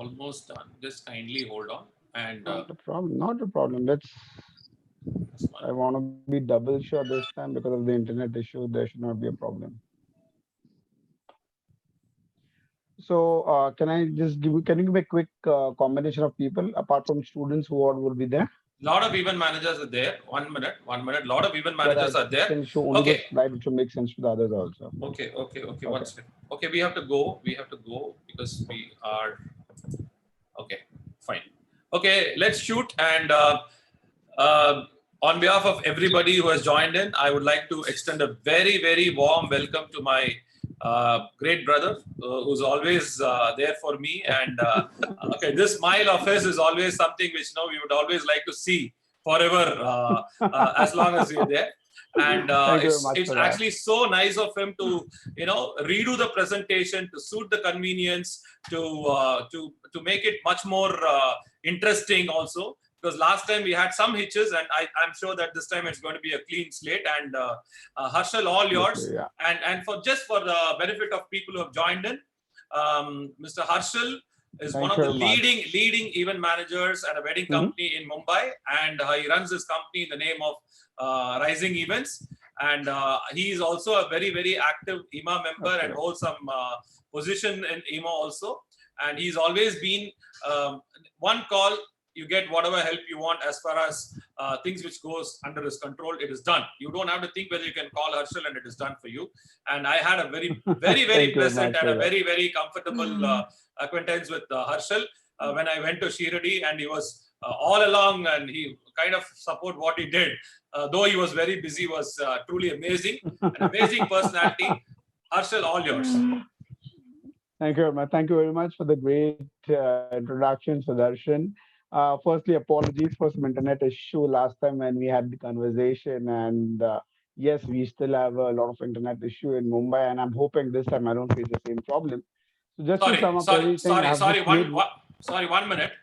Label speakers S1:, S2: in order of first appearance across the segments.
S1: almost done. Just kindly hold on. And
S2: Not a problem. Not a problem.
S1: this one.
S2: I want to be double sure this time because of the internet issue. There should not be a problem. So, can you give me a quick combination of people apart from students who all will be there
S1: Lot of event managers are there. 1 minute, 1 minute. Lot of event
S2: so that I
S1: managers are there.
S2: can show only the
S1: Okay,
S2: slide which will make sense to the others also.
S1: okay. One
S2: Okay.
S1: second. Okay, we have to go. We have to go because we are okay. Fine. Okay, let's shoot. And uh, on behalf of everybody who has joined in, I would like to extend a very, very warm welcome to my great brother who's always there for me. And okay, this smile of his is always something which we would always like to see forever as long as you're there. And
S2: Thank you very
S1: it's
S2: much
S1: it's
S2: for that.
S1: actually so nice of him to redo the presentation to suit the convenience to make it much more interesting also, because last time we had some hitches, and I'm sure that this time it's going to be a clean slate. And Harshal, all yours.
S2: Absolutely. Yeah.
S1: And for the benefit of people who have joined in, Mr. Harshal is one
S2: Thank
S1: of
S2: you
S1: the
S2: very much.
S1: leading event managers at a wedding
S2: Mhm.
S1: company in Mumbai, and he runs his company in the name of Rising Events. And he is also a very active IMA
S2: That's
S1: member and
S2: correct.
S1: holds some position in IMA also. And he's always been one call, you get whatever help you want as far as things which goes under his control, it is done. You don't have to think whether you can call Harshal, and it is done for you. And I had a very
S2: Thank you very
S1: pleasant
S2: much
S1: and
S2: for
S1: a
S2: that.
S1: very comfortable acquaintance with Harshal when I went to Seshadri, and he was all along, and he kind of support what he did. Though he was very busy, was truly amazing, an amazing personality. Harshal, all yours.
S2: Thank you very much. Thank you very much for the great introduction, Sudarshan. Firstly, apologies for some internet issue last time when we had the conversation, and yes, we still have a lot of internet issue in Mumbai, and I'm hoping this time I don't face the same problem. So just to
S1: Sorry,
S2: sum up
S1: sorry,
S2: everything,
S1: sorry,
S2: I've
S1: sorry.
S2: just made.
S1: Sorry, 1 minute.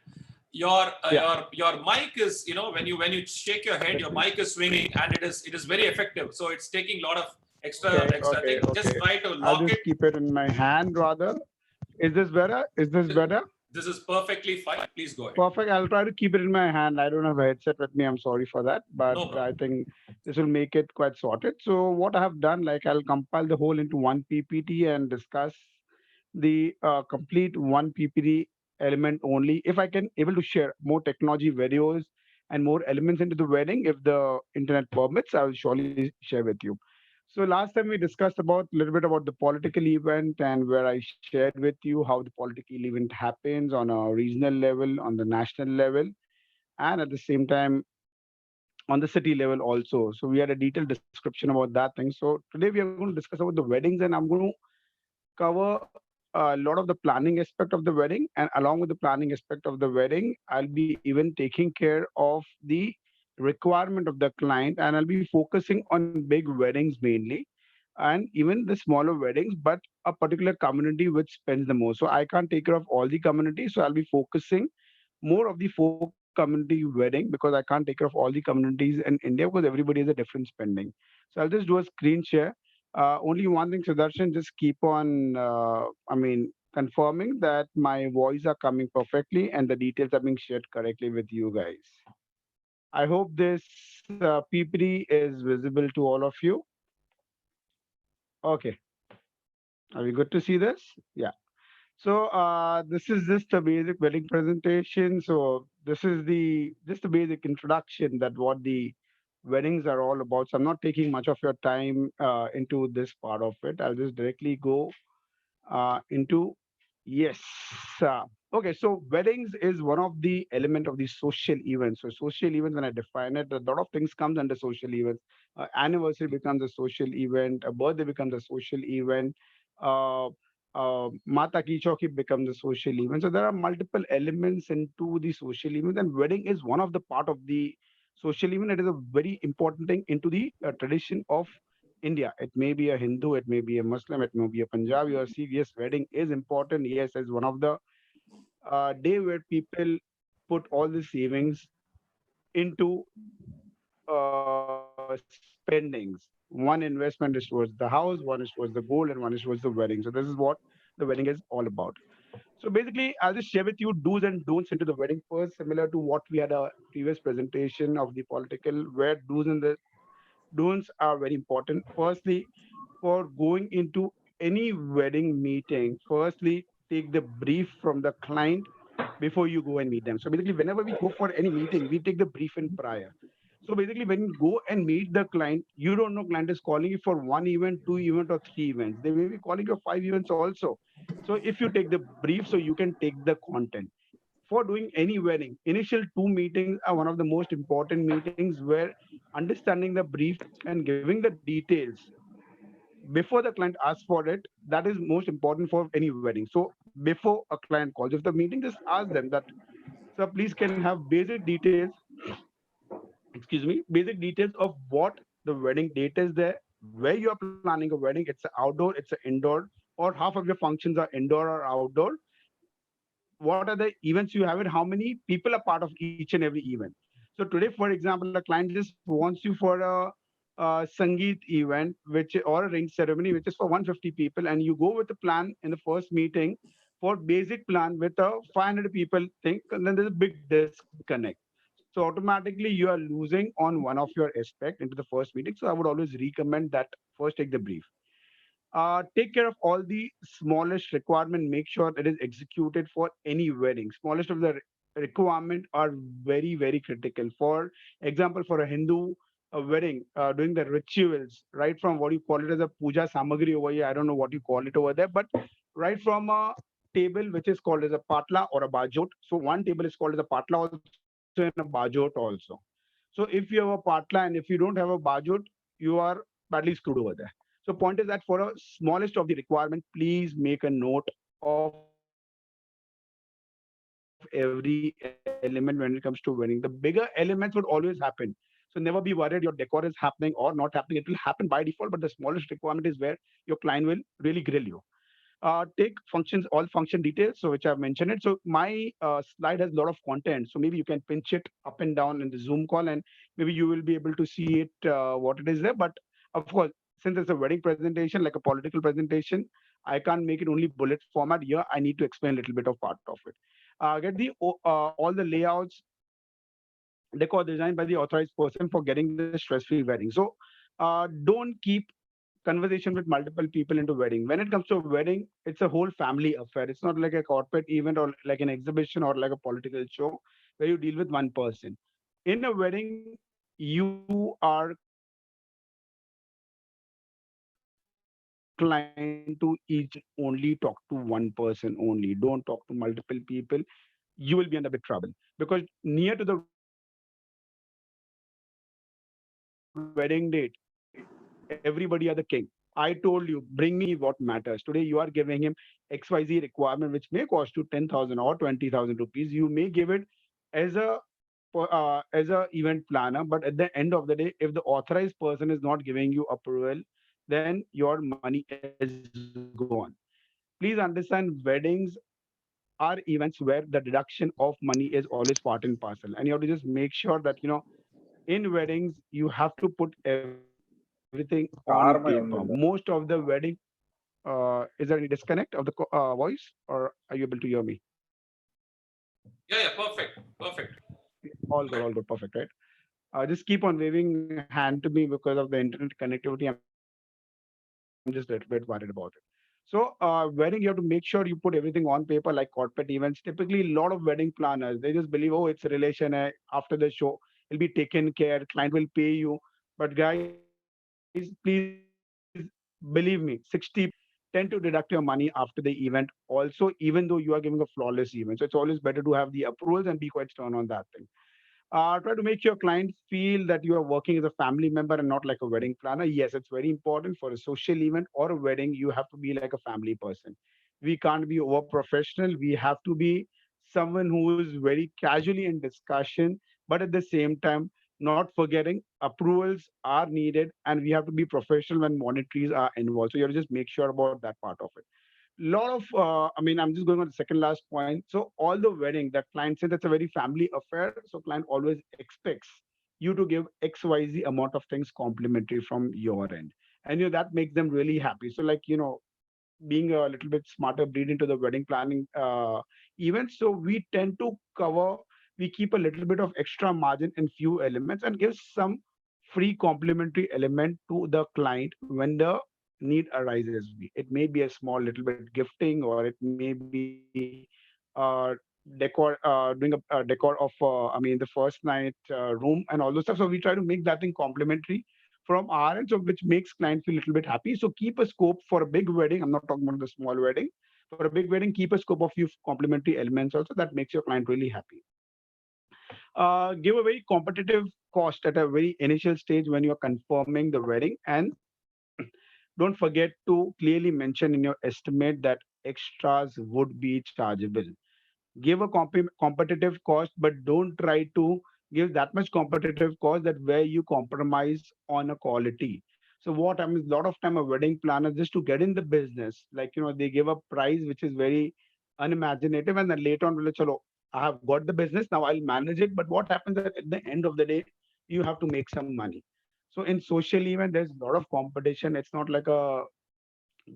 S1: Your
S2: Yeah.
S1: mic is, when you shake your head, your mic is swinging, and it is very effective. So it's taking a lot of extra thing. Just
S2: Okay.
S1: try to
S2: I'll
S1: lock it.
S2: just keep it in my hand rather. Is this better? Is this better?
S1: This is perfectly fine. Please go ahead.
S2: Perfect. I'll try to keep it in my hand. I don't have a headset with me. I'm sorry for that, but
S1: No
S2: I
S1: problem.
S2: think this will make it quite sorted. So what I have done, like I'll compile the whole into one PPT and discuss the complete one PPT element only. If I can able to share more technology videos and more elements into the wedding, if the internet permits, I will surely share with you. So last time we discussed about a little bit about the political event and where I shared with you how the political event happens on a regional level, on the national level, and at the same time on the city level also. So we had a detailed description about that thing. So today we are going to discuss about the weddings, and I'm going to cover a lot of the planning aspect of the wedding, and along with the planning aspect of the wedding, I'll be even taking care of the requirement of the client, and I'll be focusing on big weddings mainly, and even the smaller weddings, but a particular community which spends the most. So I can't take care of all the communities, so I'll be focusing more of the four community wedding because I can't take care of all the communities in India because everybody has a different spending. So I'll just do a screen share. Only one thing, Sudarshan, just keep on, confirming that my voice are coming perfectly and the details are being shared correctly with you guys. I hope this PPT is visible to all of you. Okay. Are we good to see this? Yeah. So this is just a basic wedding presentation. So this is the just a basic introduction that what the weddings are all about. So I'm not taking much of your time into this part of it. I'll just directly go into yes. Uh, okay, so weddings is one of the element of the social events. So social events, when I define it, a lot of things comes under social events. Anniversary becomes a social event. A birthday becomes a social event. Uh, Mata Ki Chauki becomes a social event. So there are multiple elements into the social event, and wedding is one of the part of the social event. It is a very important thing into the tradition of India. It may be a Hindu, it may be a Muslim, it may be a Punjabi or Sikh. Yes, wedding is important. Yes, it's one of the day where people put all the savings into spendings. One investment is towards the house, one is towards the gold, and one is towards the wedding. So this is what the wedding is all about. So basically, I'll just share with you do's and don'ts into the wedding first, similar to what we had a previous presentation of the political, where do's and the don'ts are very important. Firstly, for going into any wedding meeting, firstly, take the brief from the client before you go and meet them. So basically, whenever we go for any meeting, we take the brief in prior. So basically, when you go and meet the client, you don't know client is calling you for one event, two event, or three events. They may be calling you five events also. So if you take the brief, so you can take the content for doing any wedding. Initial two meetings are one of the most important meetings where understanding the brief and giving the details before the client asks for it, that is most important for any wedding. So before a client calls, if the meeting, just ask them that, sir, please can have basic details, excuse me, basic details of what the wedding date is there, where you are planning a wedding, it's an outdoor, it's an indoor, or half of your functions are indoor or outdoor, what are the events you have it, how many people are part of each and every event. So today, for example, a client just wants you for a sangeet event, which or a ring ceremony, which is for 150 people, and you go with a plan in the first meeting for basic plan with a 500 people thing, and then there's a big disconnect. So automatically you are losing on one of your aspect into the first meeting. So I would always recommend that first take the brief, take care of all the smallest requirement, make sure it is executed for any wedding. Smallest of the requirement are very very critical. For example, for a Hindu wedding, doing the rituals, right from what you call it as a puja samagri over here, I don't know what you call it over there, but right from a table which is called as a patla or a bajot. So one table is called as a patla also and a bajot also. So if you have a patla and if you don't have a bajot, you are badly screwed over there. So point is that for a smallest of the requirement, please make a note of every element when it comes to winning. The bigger elements would always happen. So never be worried your decor is happening or not happening. It will happen by default, but the smallest requirement is where your client will really grill you. Take functions, all function details, so which I've mentioned it. So my slide has a lot of content, so maybe you can pinch it up and down in the Zoom call, and maybe you will be able to see it what it is there. But of course, since it's a wedding presentation, like a political presentation, I can't make it only bullet format. Here I need to explain a little bit of part of it. Get the all the layouts, decor designed by the authorized person for getting the stress-free wedding. So don't keep conversation with multiple people into wedding. When it comes to a wedding, it's a whole family affair. It's not like a corporate event or like an exhibition or like a political show where you deal with one person. In a wedding, you are client to each and every person. Only talk to one person only. Don't talk to multiple people. You will be under big trouble because near to the wedding date, everybody are the king. I told you, bring me what matters. Today, you are giving him XYZ requirement, which may cost you 10,000 or 20,000 rupees. You may give it as a as a event planner, but at the end of the day, if the authorized person is not giving you approval, then your money is gone. Please understand, weddings are events where the deduction of money is always part and parcel, and you have to just make sure that in weddings you have to put everything on paper. Most of the
S3: Karma
S2: wedding,
S3: ఉంది.
S2: is there any disconnect of the voice, or are you able to hear me?
S1: Yeah, yeah, perfect, perfect. Go ahead.
S2: All good, perfect, right? Just keep on waving hand to me because of the internet connectivity. I'm just a little bit worried about it. So, wedding, you have to make sure you put everything on paper like corporate events. Typically, a lot of wedding planners, they just believe, oh, it's a relation. After the show, it'll be taken care. Client will pay you. But guys, please believe me, 60% of the people tend to deduct your money after the event. Also, even though you are giving a flawless event, so it's always better to have the approvals and be quite stern on that thing. Try to make your client feel that you are working as a family member and not like a wedding planner. Yes, it's very important for a social event or a wedding. You have to be like a family person. We can't be over professional. We have to be someone who is very casually in discussion, but at the same time, not forgetting approvals are needed and we have to be professional when monetaries are involved. So you have to just make sure about that part of it. Lot of I'm just going on the second last point. So all the wedding that client said, that's a very family affair, so client always expects you to give XYZ amount of things complimentary from your end, and that makes them really happy. So like being a little bit smarter breed into the wedding planning events. So we tend to cover, we keep a little bit of extra margin in few elements and give some free complementary element to the client when the need arises. It may be a small little bit gifting, or it may be decor, doing a decor of, the first night room and all those stuff. So we try to make that thing complementary from our end, so which makes client feel a little bit happy. So keep a scope for a big wedding. I'm not talking about the small wedding. For a big wedding, keep a scope of few complementary elements also that makes your client really happy. Give a very competitive cost at a very initial stage when you're confirming the wedding, and don't forget to clearly mention in your estimate that extras would be chargeable. Give a competitive cost, but don't try to give that much competitive cost that where you compromise on a quality. So what happens, a lot of time a wedding planner, just to get in the business, like, they give a price which is very unimaginative, and then later on will, chalo, I have got the business, now I'll manage it. But what happens at the end of the day, you have to make some money. So in social event, there's a lot of competition. It's not like a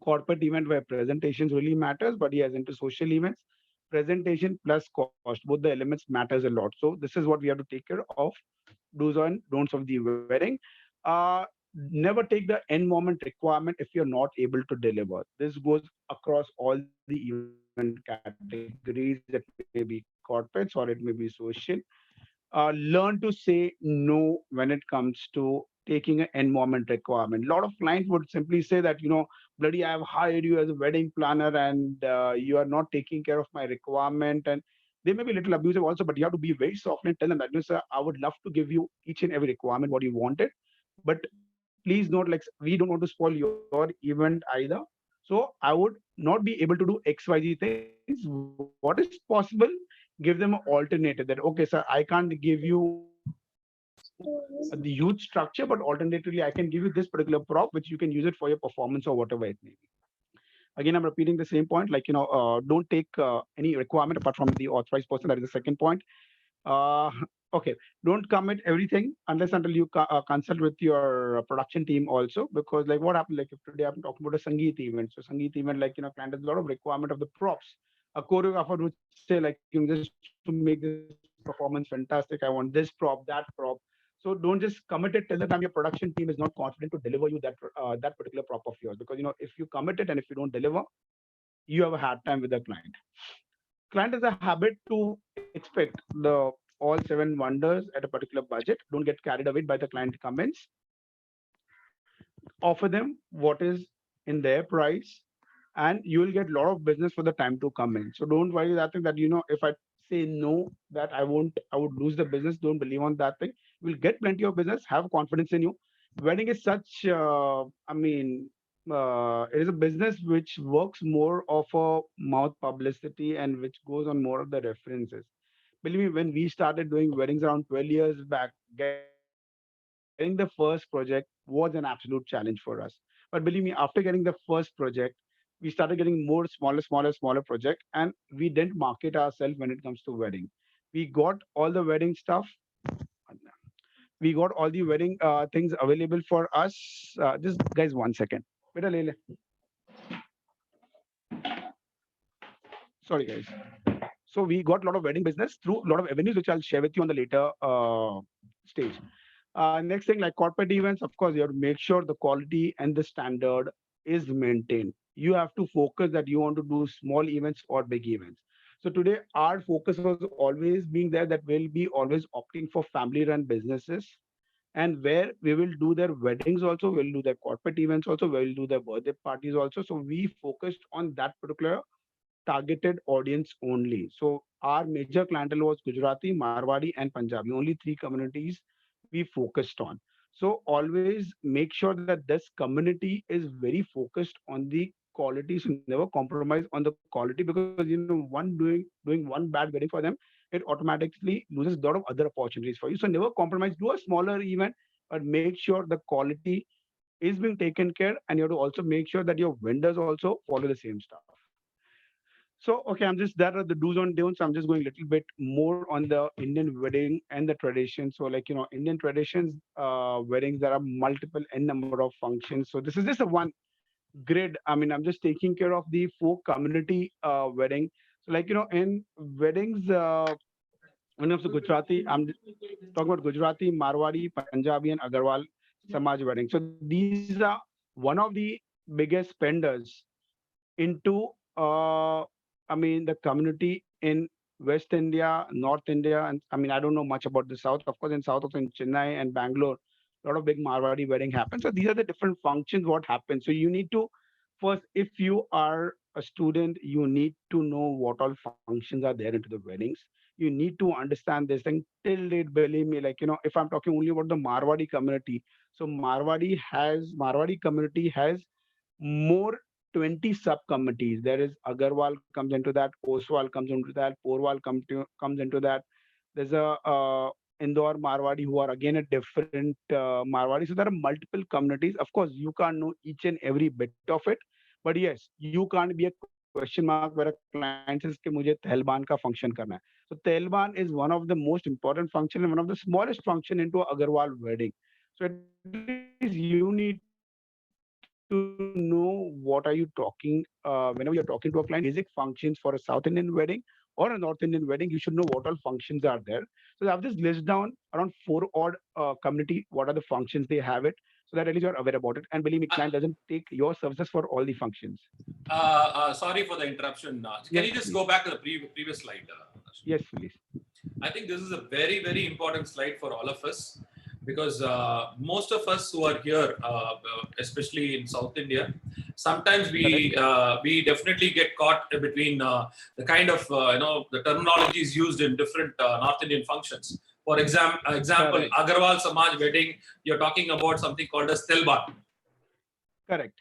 S2: corporate event where presentations really matters, but yes, into social events, presentation plus cost, both the elements matters a lot. So this is what we have to take care of, do's and don'ts of the wedding. uh Never take the end moment requirement if you're not able to deliver. This goes across all the event categories. It may be corporates or it may be social. Learn to say no when it comes to taking an end moment requirement. A lot of clients would simply say that, bloody, I have hired you as a wedding planner, and you are not taking care of my requirement. And they may be a little abusive also, but you have to be very soft and tell them that, sir, I would love to give you each and every requirement what you wanted, but please note, like, we don't want to spoil your event either. So I would not be able to do XYZ things. What is possible? Give them an alternative that, okay, sir, I can't give you the huge structure, but alternatively, I can give you this particular prop, which you can use it for your performance or whatever it may be. Again, I'm repeating the same point, like, don't take any requirement apart from the authorized person. That is the second point. uh okay, don't commit everything unless until you consult with your production team also, because like what happened, like if today I'm talking about a sangeet event, so sangeet event, like, client has a lot of requirement of the props. A choreographer would say, like, just to make this performance fantastic, I want this prop, that prop. So don't just commit it till the time your production team is not confident to deliver you that particular prop of yours, because if you commit it and if you don't deliver, you have a hard time with the client. Client has a habit to expect the all seven wonders at a particular budget. Don't get carried away by the client comments. Offer them what is in their price, and you will get a lot of business for the time to come in. So don't worry that thing that, if I say no, that I would lose the business. Don't believe on that thing. You will get plenty of business. Have confidence in you. Wedding is such, it is a business which works more of a mouth publicity and which goes on more of the references. Believe me, when we started doing weddings around 12 years back, getting the first project was an absolute challenge for us. But believe me, after getting the first project, we started getting more smaller project, and we didn't market ourselves when it comes to wedding. We got all the wedding stuff. We got all the wedding things available for us. Just guys, 1 second. Beta le le. Sorry, guys. So we got a lot of wedding business through a lot of avenues, which I'll share with you on the later stage. Next thing, like corporate events, of course, you have to make sure the quality and the standard is maintained. You have to focus that you want to do small events or big events. So today, our focus was always being there that we'll be always opting for family-run businesses, and where we will do their weddings also, we'll do their corporate events also, we'll do their birthday parties also. So we focused on that particular targeted audience only. So our major clientele was Gujarati, Marwadi, and Punjabi. Only three communities we focused on. So always make sure that this community is very focused on the quality. So never compromise on the quality, because one doing one bad wedding for them, it automatically loses a lot of other opportunities for you. So never compromise. Do a smaller event, but make sure the quality is being taken care, and you have to also make sure that your vendors also follow the same stuff. So, okay, I'm just that are the do's and don'ts. I'm just going a little bit more on the Indian wedding and the tradition. So, like, Indian traditions, weddings, there are multiple n number of functions. So this is just a one grid. I mean, I'm just taking care of the folk community wedding. So, like, in weddings, when it comes to Gujarati, I'm talking about Gujarati, Marwari, Punjabi, and Agarwal Samaj wedding. So these are one of the biggest spenders into, I mean, the community in West India, North India, and I mean, I don't know much about the South. Of course, in South, also in Chennai and Bangalore, a lot of big Marwadi wedding happens. So these are the different functions what happens. So you need to first, if you are a student, you need to know what all functions are there into the weddings. You need to understand this thing till date. Believe me, like if I'm talking only about the Marwadi community, so Marwadi community has more 20 sub committees. There is Agarwal comes into that, Oswal comes into that, comes into that. There's a Indore Marwadi who are again a different Marwadi. So there are multiple communities. Of course, you can't know each and every bit of it, but yes, you can't be a question mark where a client says कि मुझे तहलबान का function करना है. So तहलबान is one of the most important function and one of the smallest function into a Agarwal wedding. So at least you need to know what are you talking whenever you're talking to a client. Basic functions for a South Indian wedding or a North Indian wedding, you should know what all functions are there. So I've just listed down around four odd community what are the functions they have it, so that at least you're aware about it. And believe me, client doesn't take your services for all the functions.
S1: Sorry for the interruption. Can
S2: Yes,
S1: you just
S2: please.
S1: go back to the previous slide?
S2: Yes, please.
S1: I think this is a very, very important slide for all of us because most of us who are here, especially in South India, sometimes
S2: Correct.
S1: we definitely get caught between the kind of the terminologies used in different North Indian functions. For example,
S2: Correct.
S1: Agarwal Samaj wedding, you're talking about something called as Telban.
S2: Correct.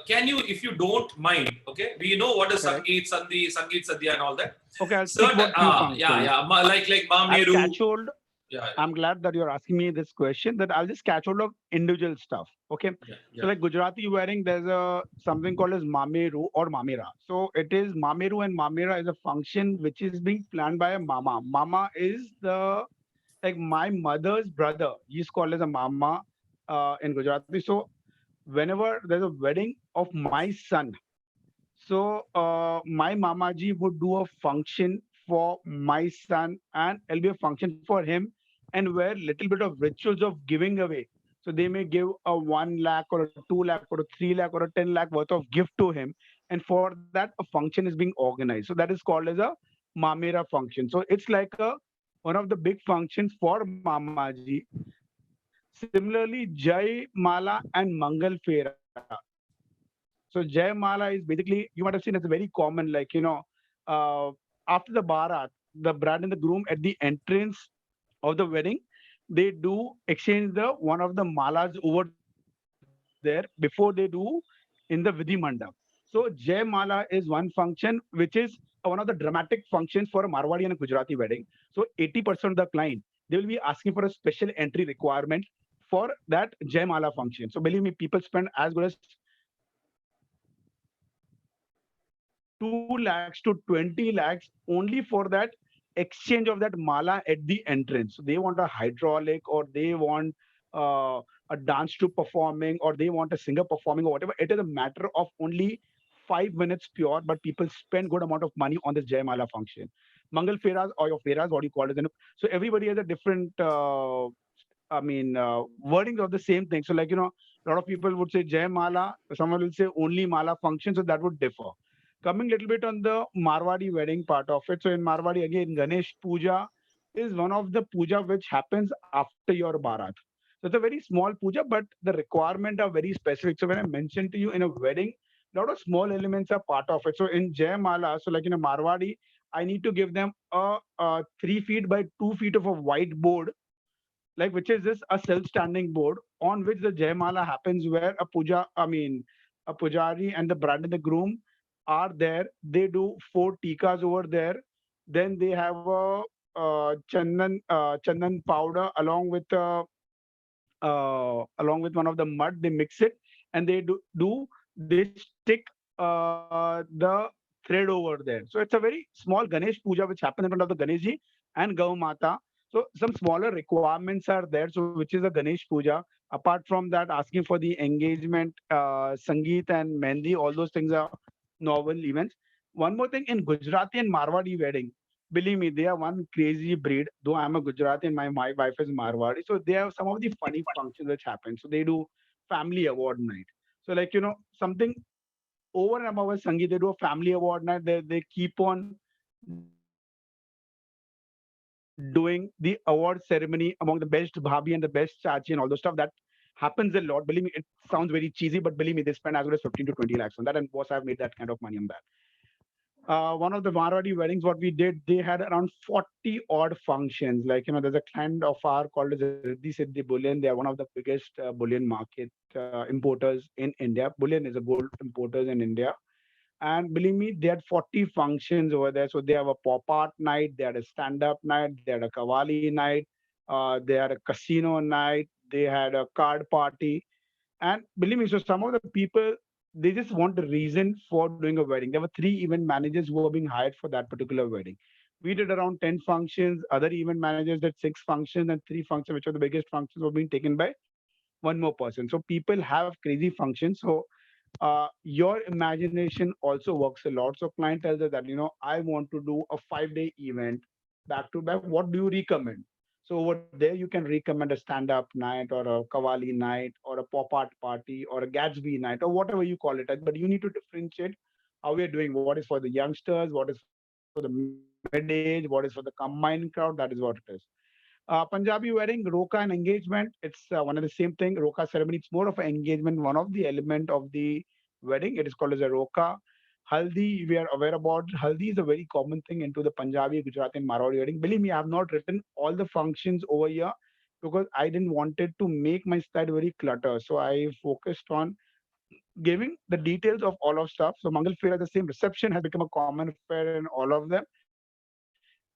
S1: Can you, if you don't mind, okay, we know what is
S2: Correct.
S1: Sangeet, Sadhya, and all that.
S2: Okay, I'll speak
S1: Certain,
S2: about few
S1: yeah,
S2: functions.
S1: yeah, like
S2: I'll
S1: Mameru.
S2: catch hold.
S1: Yeah,
S2: I'm glad that you're asking me this question. That I'll just catch hold of individual stuff. Okay.
S1: yeah,
S2: So
S1: yeah.
S2: like Gujarati wedding, there's a something called as Mameru or Mamera. So it is Mameru and Mamera is a function which is being planned by a mama. Mama is the like my mother's brother. He's called as a mama in Gujarati. So whenever there's a wedding of my son, so my Mamaji would do a function for my son, and it'll be a function for him, and where little bit of rituals of giving away. So they may give a 1 lakh or a 2 lakh or a 3 lakh or a 10 lakh worth of gift to him, and for that a function is being organized. So that is called as a Mamera function. So it's like a one of the big functions for Mamaji. Similarly, Jai Mala and Mangal Fera. So Jai Mala is basically, you might have seen, it's very common, after the Bharat, the bride and the groom at the entrance of the wedding, they do exchange the one of the malas over there before they do in the Vidhi Mandap. So Jai Mala is one function which is one of the dramatic functions for a Marwadi and a Gujarati wedding. So 80% of the client, they will be asking for a special entry requirement for that Jai Mala function. So believe me, people spend as good as 2 lakhs to 20 lakhs only for that exchange of that mala at the entrance. So they want a hydraulic, or they want a dance troupe performing, or they want a singer performing, or whatever. It is a matter of only 5 minutes pure, but people spend good amount of money on this Jai Mala function. Mangal Feras or your Feras, what do you call it? So everybody has a different wordings of the same thing. So, like, a lot of people would say Jai Mala, someone will say only Mala function, so that would differ. Coming little bit on the Marwadi wedding part of it. So in Marwadi, again, Ganesh Puja is one of the puja which happens after your Bharat. So it's a very small puja, but the requirement are very specific. So when I mentioned to you in a wedding, a lot of small elements are part of it. So in Jai Mala, so like in a Marwadi, I need to give them a 3 feet by 2 feet of a whiteboard, like which is just a self-standing board on which the Jaimala happens, where a pujari and the bride and the groom are there. They do 4 tikas over there. Then they have a chandan powder along with one of the mud. They mix it, and they stick the thread over there. So it's a very small Ganesh puja which happens in front of the Ganeshji and Gau Mata. So some smaller requirements are there. So which is a Ganesh Puja. Apart from that, asking for the engagement, Sangeet and Mehndi, all those things are novel events. One more thing, in Gujarati and Marwadi wedding, believe me, they are one crazy breed. Though I'm a Gujarati and my wife is Marwadi, so they have some of the funny functions which happen. So they do family award night. So like something over and above a Sangeet, they do a family award night. They keep on doing the award ceremony among the best bhabhi and the best chachi and all those stuff. That happens a lot. Believe me, it sounds very cheesy, but believe me, they spend as good as 15 to 20 lakhs on that. And boss, I've made that kind of money on that. One of the Marwadi weddings, what we did, they had around 40 odd functions. Like, there's a client of ours called as Riddhi Siddhi Bullion. They are one of the biggest bullion market importers in India. Bullion is a gold importers in India. And believe me, they had 40 functions over there. So they have a pop art night, they had a stand up night, they had a Kavali night, they had a casino night, they had a card party. And believe me, so some of the people, they just want a reason for doing a wedding. There were three event managers who were being hired for that particular wedding. We did around 10 functions. Other event managers did six functions, and three functions, which are the biggest functions, were being taken by one more person. So people have crazy functions. So your imagination also works a lot. So client tells us that, I want to do a 5-day event back to back. What do you recommend? So over there, you can recommend a stand-up night or a Kavali night or a pop art party or a Gatsby night or whatever you call it. But you need to differentiate how we are doing. What is for the youngsters? What is for the mid-age? What is for the combined crowd? That is what it is. Punjabi wedding, roka and engagement. It's one of the same thing. Roka ceremony. It's more of an engagement. One of the element of the wedding. It is called as a roka. Haldi, we are aware about. Haldi is a very common thing into the Punjabi, Gujarati, and Marwari wedding. Believe me, I have not written all the functions over here because I didn't wanted to make my slide very clutter. So I focused on giving the details of all of stuff. So Mangal Fera, the same reception has become a common affair in all of them.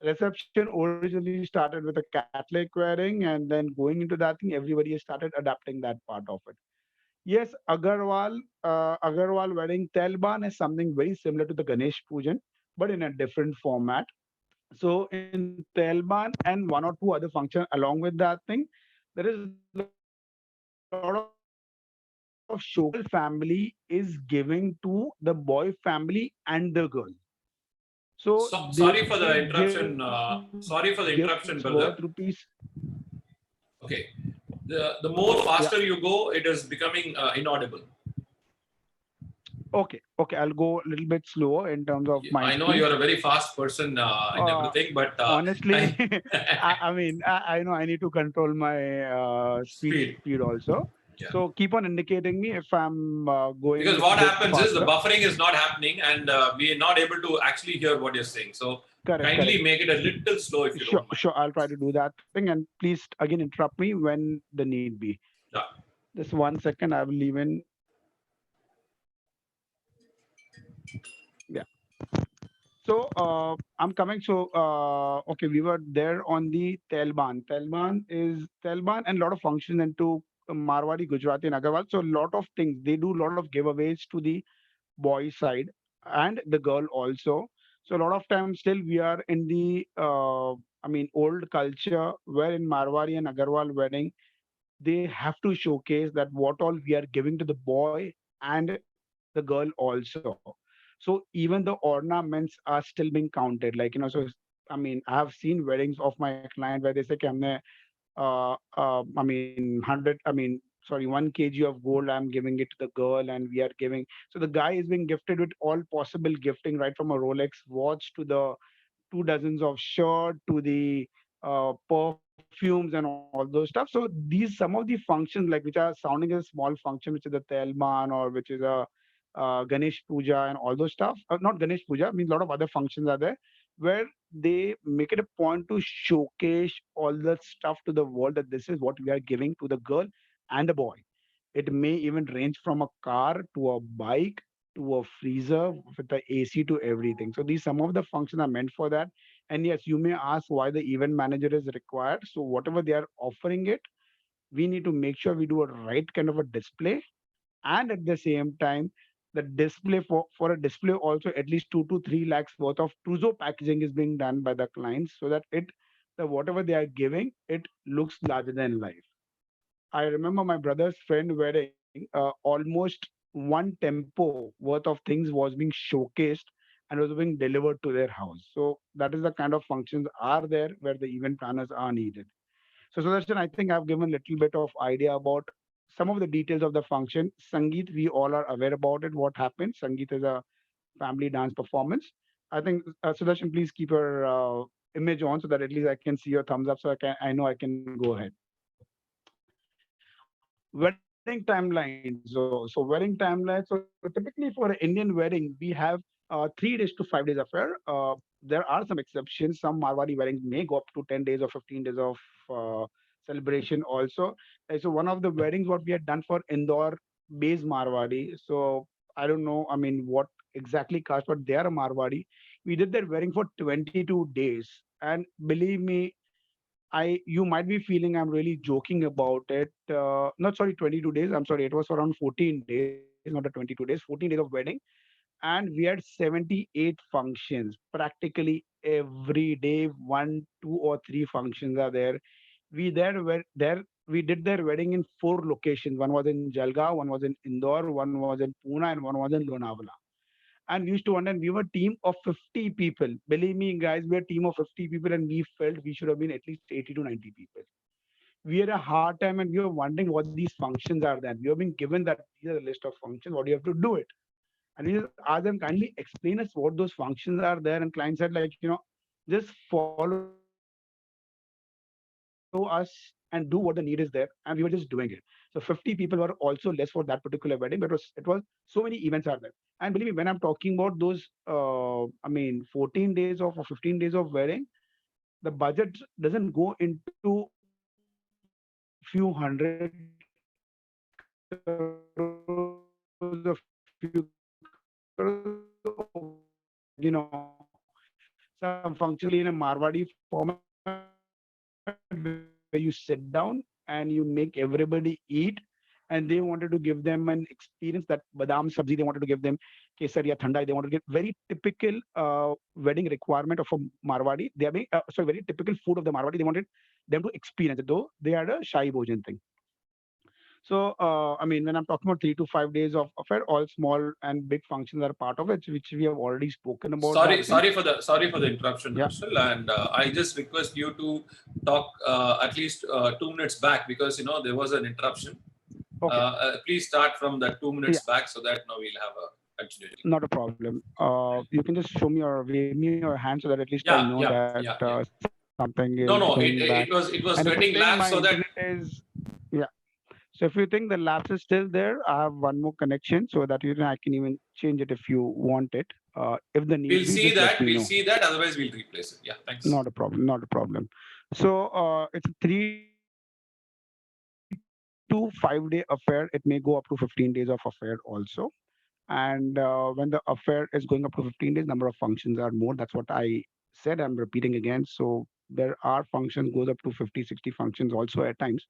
S2: Reception originally started with a Catholic wedding, and then going into that thing, everybody has started adapting that part of it. Yes, Agarwal wedding Telban is something very similar to the Ganesh Pujan, but in a different format. So in Telban and one or two other functions along with that thing, there is a lot of showcase which the girl family is giving to the boy family and the girl. So they give
S1: Sorry for
S2: gifts
S1: the
S2: worth
S1: interruption.
S2: rupees.
S1: Sorry for the interruption, brother. Okay. The
S2: Yeah.
S1: more faster you go, it is becoming inaudible.
S2: Okay. I'll go a little bit slower in terms of my
S1: I know
S2: speed.
S1: you're a very fast person in everything, but
S2: Honestly, I mean, I know I need to control my speed
S1: speed.
S2: also.
S1: Yeah.
S2: So keep on indicating me if I'm going a
S1: Because
S2: little
S1: what
S2: bit
S1: happens is the
S2: faster.
S1: buffering is not happening and we are not able to actually hear what you're saying. So
S2: Correct.
S1: kindly make it a little slow if you don't mind.
S2: Sure. I'll try to do that thing, and please again interrupt me when the need be.
S1: Yeah.
S2: Just 1 second. I will leave in. Yeah. So I'm coming. So okay, we were there on the Telban. Telban and a lot of functions into Marwadi, Gujarati, and Agarwal. So a lot of things. They do a lot of giveaways to the boy side and the girl also. So a lot of times still we are in the old culture where in Marwari and Agarwal wedding they have to showcase that what all we are giving to the boy and the girl also. So even the ornaments are still being counted. Like so I have seen weddings of my client where they say, "कि हमने, 100, 1 kg of gold, I'm giving it to the girl, and we are giving." So the guy is being gifted with all possible gifting, right from a Rolex watch to the 2 dozens of shirt to the perfumes and all those stuff. So these some of the functions like which are sounding as a small function, which is the Telman or which is a Ganesh Puja and all those stuff. Not Ganesh Puja. I mean, a lot of other functions are there where they make it a point to showcase all the stuff to the world that this is what we are giving to the girl and the boy. It may even range from a car to a bike to a freezer with the AC to everything. So these some of the functions are meant for that. And yes, you may ask why the event manager is required. So whatever they are offering it, we need to make sure we do a right kind of a display, and at the same time the display for a display also at least 2 to 3 lakhs worth of Tuzo packaging is being done by the clients so that it that whatever they are giving, it looks larger than life. I remember my brother's friend wedding, almost one tempo worth of things was being showcased and was being delivered to their house. So that is the kind of functions are there where the event planners are needed. So Sudarshan, I think I've given a little bit of idea about some of the details of the function. Sangeet, we all are aware about it. What happened? Sangeet is a family dance performance. I think Sudarshan, please keep your image on so that at least I can see your thumbs up, so I know I can go ahead. Wedding timelines. So wedding timelines. So typically for an Indian wedding, we have 3 days to 5 days affair. There are some exceptions. Some Marwari weddings may go up to 10 days or 15 days of uh, celebration also. So one of the weddings what we had done for Indore based Marwadi. So I don't know, I mean, what exactly caste, but they are a Marwadi. We did their wedding for 22 days. And believe me, you might be feeling I'm really joking about it. Not sorry, 22 days. I'm sorry, it was around 14 days, not the 22 days, 14 days of wedding. And we had 78 functions practically every day. One, two, or three functions are there. We did their wedding in 4 locations. One was in Jalgaon, one was in Indore, one was in Pune, and one was in Lonavala. And we used to wonder, we were a team of 50 people. Believe me, guys, we are a team of 50 people, and we felt we should have been at least 80 to 90 people. We had a hard time, and we were wondering what these functions are. That we have been given that these are the list of functions. What do you have to do it? And we just asked them, kindly explain us what those functions are there. And client said, like, just follow us and do what the need is there. And we were just doing it. So 50 people were also less for that particular wedding, but it was so many events are there. And believe me, when I'm talking about those, 14 days of or 15 days of wedding, the budget doesn't go into few hundred crores or few crores. It goes into some functionally in a Marwadi format where you sit down and you make everybody eat, and they wanted to give them an experience that badam sabzi, they wanted to give them kesar ya thanda, they wanted to get very typical wedding requirement of a Marwadi. They are being sorry, very typical food of the Marwadi. They wanted them to experience it, though they had a Shahi Bhojan thing. So, when I'm talking about 3 to 5 days of affair, all small and big functions are part of it, which we have already spoken about
S1: Sorry,
S2: that thing.
S1: sorry for the interruption,
S2: Yeah.
S1: Harshal, and I just request you to talk at least 2 minutes back, because there was an interruption.
S2: Okay.
S1: Please start from the 2 minutes
S2: Yeah.
S1: back so that now we'll have a continuity.
S2: Not a problem. You can just show me or wave me your hand so that at least I know
S1: Yeah,
S2: that
S1: yeah, yeah, yeah.
S2: something is going
S1: No,
S2: back.
S1: no,
S2: And
S1: it
S2: if you
S1: was
S2: think my
S1: getting
S2: internet
S1: lapsed so that
S2: is, yeah. So if you think the lapse is still there, I have one more connection so that I can even change it if you want it. If the need
S1: we'll
S2: be,
S1: see
S2: just let
S1: that.
S2: me
S1: We'll
S2: know.
S1: see that. Otherwise, we'll replace it. Yeah, thanks.
S2: Not a problem. Not a problem. So it's a 3 to 5 day affair. It may go up to 15 days of affair also. And when the affair is going up to 15 days, number of functions are more. That's what I said. I'm repeating again. So there are functions goes up to 50, 60 functions also at times.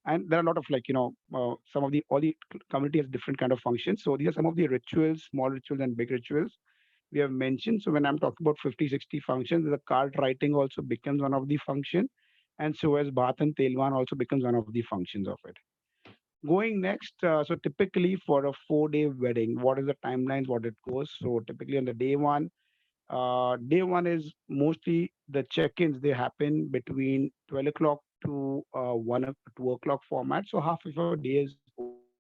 S2: And there are a lot of some of the all the community has different kind of functions. So these are some of the rituals, small rituals and big rituals we have mentioned. So when I'm talking about 50, 60 functions, the card writing also becomes one of the function, and so as Bhat and Telwan also becomes one of the functions of it. Going next, so typically for a 4 day wedding, what is the timelines, what it goes? So typically on the day one is mostly the check-ins. They happen between 12 o'clock to 2 o'clock format. So half of our day is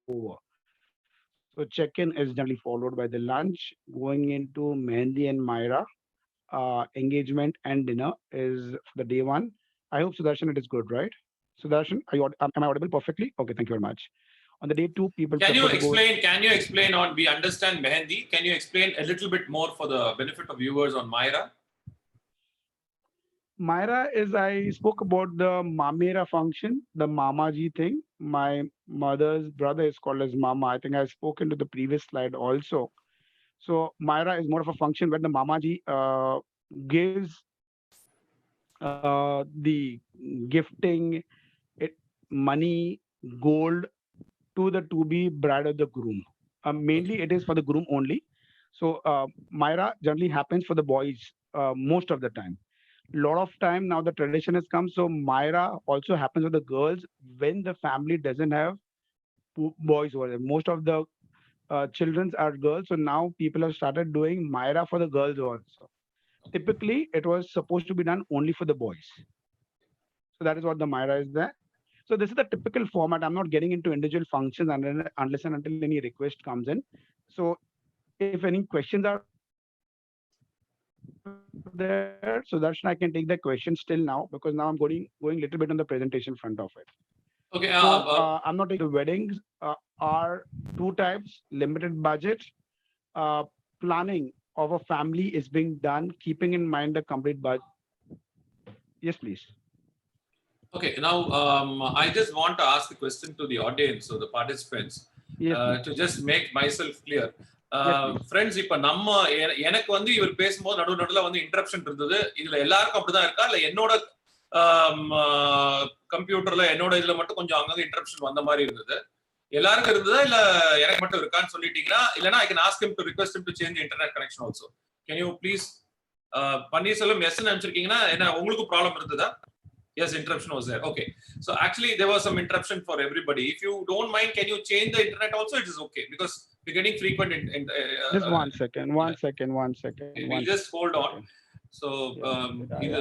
S2: over. So check-in is generally followed by the lunch, going into Mehndi and Myra. Engagement and dinner is for the day one. I hope Sudarshan it is good, right? Sudarshan, am I audible perfectly? Okay, thank you very much. On the day two, people
S1: Can
S2: prefer
S1: you
S2: to go with
S1: explain? Can you explain on? We understand Mehendi. Can you explain a little bit more for the benefit of viewers on Myra?
S2: Myra. Is I spoke about the Mamera function, the Mamaji thing. My mother's brother is called as Mama. I think I've spoken to the previous slide also. So Myra is more of a function where the Mamaji gives the gifting, it, money, gold to the to be bride of the groom.
S1: Okay.
S2: Mainly, it is for the groom only. So Myra generally happens for the boys most of the time. lot of time now the tradition has come. So Myra also happens with the girls when the family doesn't have boys over there. Most of the children are girls. So now people have started doing Myra for the girls also. Typically, it was supposed to be done only for the boys. So that is what the Myra is there. So this is the typical format. I'm not getting into individual functions unless and until any request comes in. So if any questions are there, so that I can take the question still now, because now I'm going little bit on the presentation front of it. So I'm not taking
S1: Okay.
S2: the weddings are two types: limited budget. Planning of a family is being done keeping in mind the complete budget. Yes, please.
S1: Okay, now I just want to ask a question to the audience or the participants
S2: Yes, please.
S1: to just make myself clear.
S2: Yes, please.
S1: Friends, இப்போ நம்ம எனக்கு வந்து இவர் பேசும்போது நடுவில் வந்து interruption இருந்தது. இதுல எல்லாருக்கும் அப்படிதான் இருக்கா இல்ல என்னோட கம்ப்யூட்டர்ல என்னோட இதுல மட்டும் கொஞ்சம் அங்கங்க இன்டரப்ஷன் வந்த மாதிரி இருந்தது? எல்லாருக்கும் இருந்ததா இல்ல எனக்கு மட்டும் இருக்கான்னு சொல்லிட்டீங்கன்னா, இல்லனா I can ask him to request him to change the internet connection also. Can you please Panneerselvam yes நினைச்சிருக்கீங்கன்னா என்ன உங்களுக்கு ப்ராப்ளம் இருந்ததா? Yes, interruption was there. Okay. So actually there was some interruption for everybody. If you don't mind, can you change the internet also? It is okay because we're getting frequent
S2: Just one second.
S1: Okay, we'll just hold on. So இது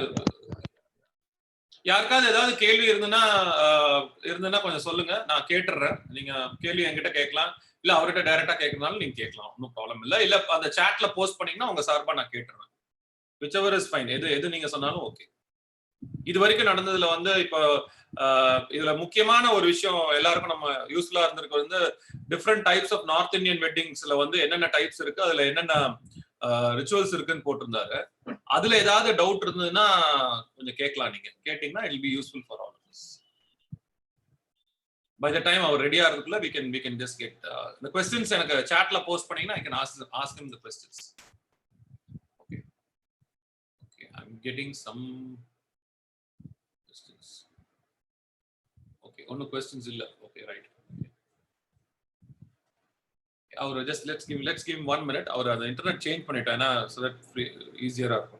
S1: யாருக்காவது ஏதாவது கேள்வி இருந்ததுன்னா கொஞ்சம் சொல்லுங்க, நான் கேட்டுறேன். நீங்க கேள்வி என்கிட்ட கேட்கலாம், இல்ல அவர்கிட்ட டைரக்டா கேட்கறதுனாலும் நீங்க கேட்கலாம், ஒன்றும் ப்ராப்ளம் இல்ல. இல்ல அந்த சாட்ல போஸ்ட் பண்ணீங்கன்னா உங்க சார்பா நான் கேட்டுறேன். whichever is fine. எது நீங்க சொன்னாலும் ஓகே. இது வரைக்கும் நடந்ததுல வந்து இப்போ இதுல முக்கியமான ஒரு விஷயம் எல்லாருக்கும் நம்ம யூஸ்ஃபுல்லா இருந்திருக்கு வந்து different types of north Indian வெட்டிங்ஸ்ல வந்து என்னென்ன டைப்ஸ் இருக்கு, அதுல என்னென்ன ரிச்சுவல்ஸ் இருக்குன்னு போட்டிருந்தாரு. அதுல ஏதாவது டவுட் இருந்ததுன்னா கொஞ்சம் கேட்கலாம். நீங்க கேட்டீங்கன்னா it will be useful for all of us. By the time அவர் ரெடியா இருக்குள்ள we can just get the questions எனக்கு chatல போஸ்ட் பண்ணீங்கன்னா I can ask him the questions. Okay, I'm getting some questions. Okay, no questions illa. Okay, right. Our just let's give him 1 minute. Our the internet change பண்ணிட்டேனா so that easier இருக்கும்.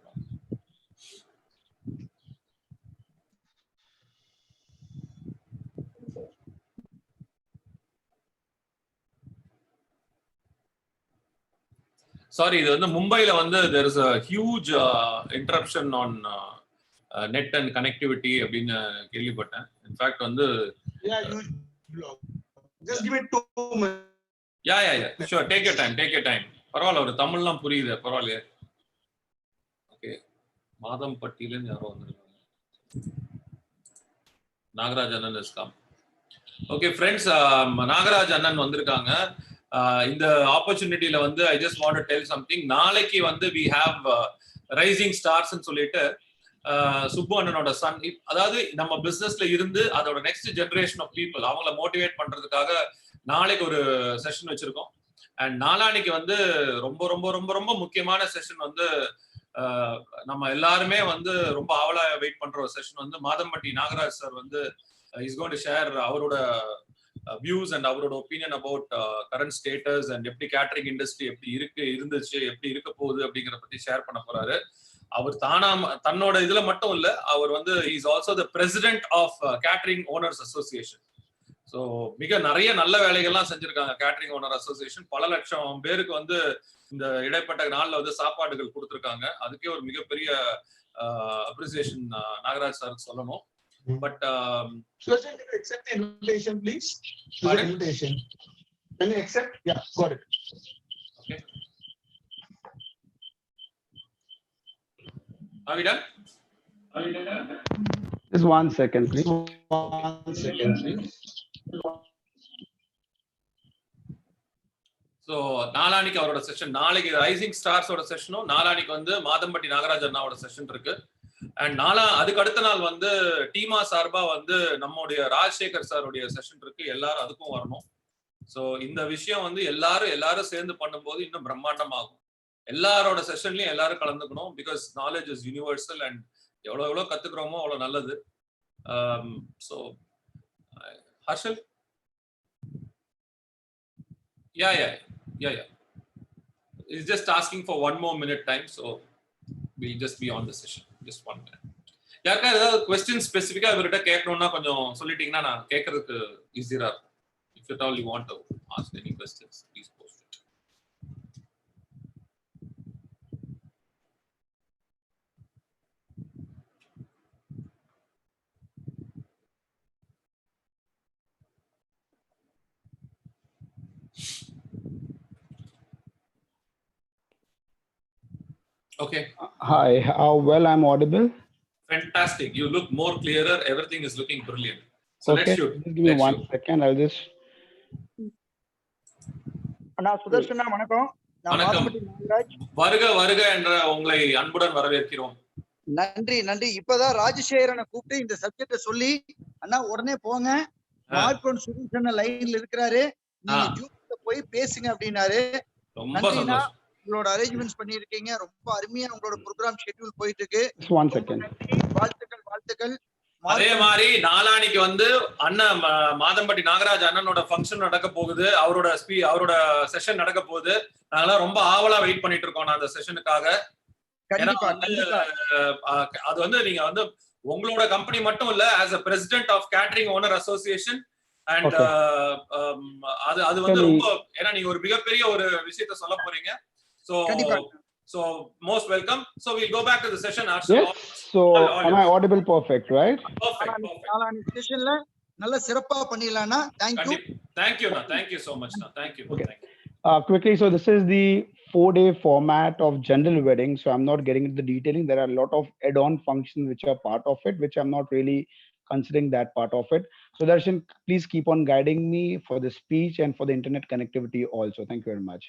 S1: Sorry, இது வந்து மும்பைல வந்து there is a huge interruption on net and connectivity அப்படின்னு கேள்விப்பட்டேன். In fact வந்து
S3: just give it 2 minutes.
S1: Yeah. Sure, take your time. பரவாயில்ல, ஒரு தமிழ்லாம் புரியுது, பரவாயில்லையே. ஓகே, மாதம்பட்டியில யாரோ வந்திருக்காங்க. நாகராஜ் அண்ணன் is come. Okay friends, Nagaraj அண்ணன் வந்திருக்காங்க. இந்த ஆப்பர்ச்சுனிட்டியில வந்து I just want to tell something. நாளைக்கு வந்து we have ரைசிங் ஸ்டார்ஸ் சொல்லிட்டு சுப்பு அண்ணனோட சன், அதாவது நம்ம பிசினஸ்ல இருந்து அதோட நெக்ஸ்ட் ஜெனரேஷன் ஆஃப் பீப்புள் அவங்கள மோட்டிவேட் பண்றதுக்காக நாளைக்கு ஒரு செஷன் வச்சிருக்கோம். அண்ட் நாளானைக்கு வந்து ரொம்ப ரொம்ப ரொம்ப ரொம்ப முக்கியமான செஷன் வந்து நம்ம எல்லாருமே வந்து ரொம்ப ஆவலா வெயிட் பண்ற ஒரு செஷன் வந்து மாதம்பட்டி நாகராஜ் சார் வந்து இஸ் கோயிங் டு ஷேர் அவரோட வியூஸ் அண்ட் அவரோட opinion about current status and எப்படி கேட்டரிங் இண்டஸ்ட்ரி எப்படி இருந்துச்சு எப்படி இருக்க போகுது அப்படிங்கிற பத்தி ஷேர் பண்ண போறாரு. அவர் தன்னோட இதுல மட்டும் இல்ல, அவர் வந்து is also the president of catering owners association. So மிக நிறைய நல்ல வேலைகள்லாம் செஞ்சிருக்காங்க கேட்டரிங் ஓனர் அசோசியேஷன். பல லட்சம் பேருக்கு வந்து இந்த இடைப்பட்ட நாள்ல வந்து சாப்பாடுகள் கொடுத்துருக்காங்க. அதுக்கே ஒரு மிகப்பெரிய அப்ரிசியேஷன் நாகராஜ் சாருக்கு சொல்லணும். But
S3: Sudarshan, can you accept the invitation, please? The invitation. Can you accept? Yeah, got it.
S1: Okay. Are we done?
S2: Just 1 second, please.
S3: 1 second, please.
S1: So நாளானிக்கு அவரோட செஷன், நாளைக்கு ரைசிங் ஸ்டார்ஸோட செஷனும் நாளானிக்கு வந்து மாதம்பட்டி நாகராஜ் அண்ணாவோட செஷன் இருக்கு. அண்ட் அதுக்கு அடுத்த நாள் வந்து டீமா சார்பா வந்து நம்முடைய ராஜசேகர் சாருடைய செஷன் இருக்கு. எல்லாரும் அதுக்கும் வரணும். ஸோ இந்த விஷயம் வந்து எல்லாரும் சேர்ந்து பண்ணும்போது இன்னும் பிரம்மாண்டமாகும். எல்லாரோட செஷன்லயும் எல்லாரும் கலந்துக்கணும். Because knowledge is universal and எவ்வளவு கத்துக்கிறோமோ அவ்வளவு நல்லது. So Harshal, yeah. It's just asking for 1 more minute time, so we'll just be on the session. Just 1 minute. யாருக்கா ஏதாவது கொஸ்டின் ஸ்பெசிஃபிக்கா இவர்கிட்ட கேட்கணும்னா கொஞ்சம் சொல்லிட்டீங்கன்னா நான் கேட்கறதுக்கு ஈஸியா இருக்கும். If at all you want to ask any questions, please post it. Okay.
S2: Hi, how well I'm audible?
S1: Fantastic. You look more clearer. Everything is looking brilliant. So
S2: Okay,
S1: let's shoot.
S2: just give me
S1: Let's
S2: one
S1: shoot.
S2: second. I'll just.
S4: அண்ணா சுதர்ஷனா வணக்கம். நான்
S1: வணக்கம்.
S4: மாதம்பட்டி நாகராஜ்.
S1: வருக வருக என்ற உங்களை அன்புடன் வரவேற்கிறோம்.
S4: நன்றி நன்றி. இப்பதான் ராஜசேகரனை கூப்பிட்டு இந்த சப்ஜெக்ட சொல்லி அண்ணா உடனே போங்க, மார்க்கோன் சுதர்ஷன் லைன்ல இருக்கிறாரு, நீங்க ஜூம்ல போய் பேசுங்க அப்படின்னாரு.
S1: ரொம்ப சந்தோஷம்.
S4: உங்களோட அரேஞ்ச்மெண்ட்ஸ் பண்ணிருக்கீங்க, ரொம்ப அருமையா உங்களோட ப்ரோக்ராம் ஷெட்யூல் போயிட்டு இருக்கு.
S2: One second.
S4: வாழ்த்துக்கள் வாழ்த்துக்கள்.
S1: அதே மாதிரி நாளானிக்கு வந்து அண்ணன் மாதம்பட்டி நாகராஜ் அண்ணனோட ஃபங்க்ஷன் நடக்க போகுது. அவரோட செஷன் நடக்க போகுது. நாங்களாம் ரொம்ப ஆவலா வெயிட் பண்ணிட்டு இருக்கோம் அந்த செஷனுக்காக. அது வந்து நீங்க வந்து உங்களோட கம்பெனி மட்டும் இல்ல, as a president of catering owner association and அது வந்து ரொம்ப, ஏன்னா நீங்க ஒரு மிகப்பெரிய ஒரு விஷயத்த சொல்ல போறீங்க. So most welcome. So we'll go back to the session.
S2: Yes. So am I audible perfect, right?
S1: Perfect.
S4: செஷன்ல நல்ல சிறப்பா பண்ணிடலாம்னா. Thank you.
S1: Thank you. Thank you so much. Thank you.
S2: Okay. Quickly, so this is the 4-day format of general wedding. So I'm not getting into the detailing. There are a lot of add-on functions which are part of it, which I'm not really considering that part of it. So Darshan, please keep on guiding me for the speech and for the internet connectivity also. Thank you very much.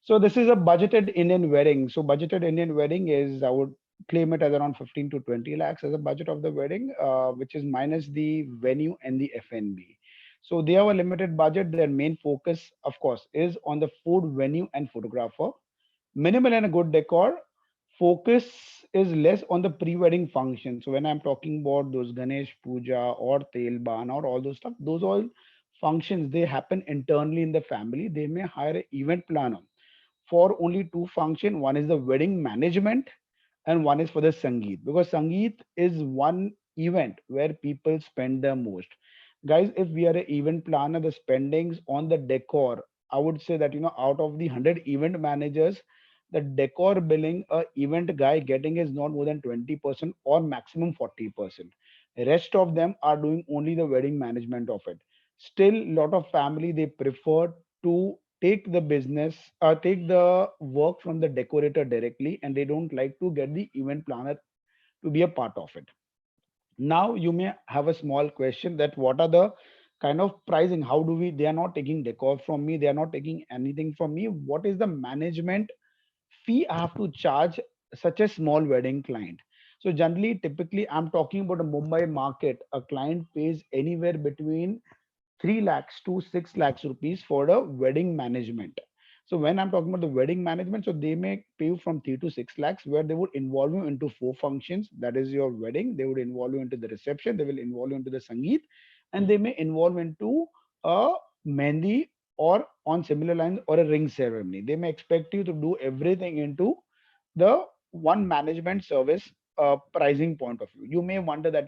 S2: So this is a budgeted Indian wedding. So budgeted Indian wedding is, I would claim it as around 15 to 20 lakhs as a budget of the wedding, which is minus the venue and the F&B. So they have a limited budget. Their main focus, of course, is on the food, venue, and photographer. Minimal and a good decor. Focus is less on the pre-wedding function. So when I'm talking about those Ganesh Puja or Telban or all those stuff, those all functions, they happen internally in the family. They may hire an event planner for only two functions. One is the wedding management and one is for the Sangeet, because Sangeet is one event where people spend the most. Guys, if we are an event planner, the spendings on the decor, I would say that, out of the 100 event managers, the decor billing a event guy getting is not more than 20% or maximum 40%. The rest of them are doing only the wedding management of it. Still, lot of family, they prefer to take the business or take the work from the decorator directly, and they don't like to get the event planner to be a part of it. Now you may have a small question that what are the kind of pricing? How do we, they are not taking decor from me, they are not taking anything from me. What is the management fee I have to charge such a small wedding client? So generally, typically, I'm talking about a Mumbai market. A client pays anywhere between 3 lakhs to 6 lakhs rupees for the wedding management. So when I'm talking about the wedding management, so they may pay you from 3 to 6 lakhs, where they would involve you into 4 functions. That is your wedding. They would involve you into the reception. They will involve you into the Sangeet, and they may involve into a Mehndi or on similar lines or a ring ceremony. They may expect you to do everything into the one management service pricing point of view. You may wonder that,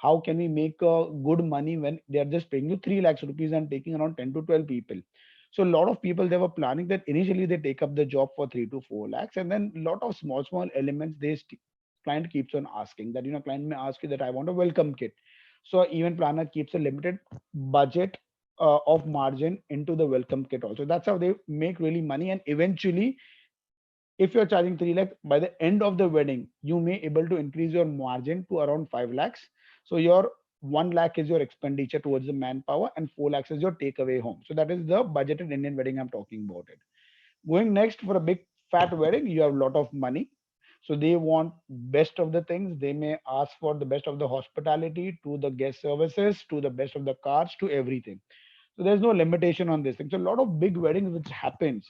S2: how can we make good money when they are just paying you 3 lakhs rupees and taking around 10 to 12 people? So a lot of people, they were planning that initially they take up the job for 3 to 4 lakhs, and then a lot of small elements client keeps on asking that, client may ask you that I want a welcome kit. So event planner keeps a limited budget of margin into the welcome kit also. That's how they make really money. And eventually, if you're charging 3 lakhs, by the end of the wedding, you may able to increase your margin to around 5 lakhs. So your 1 lakh is your expenditure towards the manpower and 4 lakhs is your takeaway home. So that is the budgeted Indian wedding I'm talking about it. Going next, for a big fat wedding, you have a lot of money. So they want best of the things. They may ask for the best of the hospitality, to the guest services, to the best of the cars, to everything. So there's no limitation on this thing. So a lot of big weddings which happens.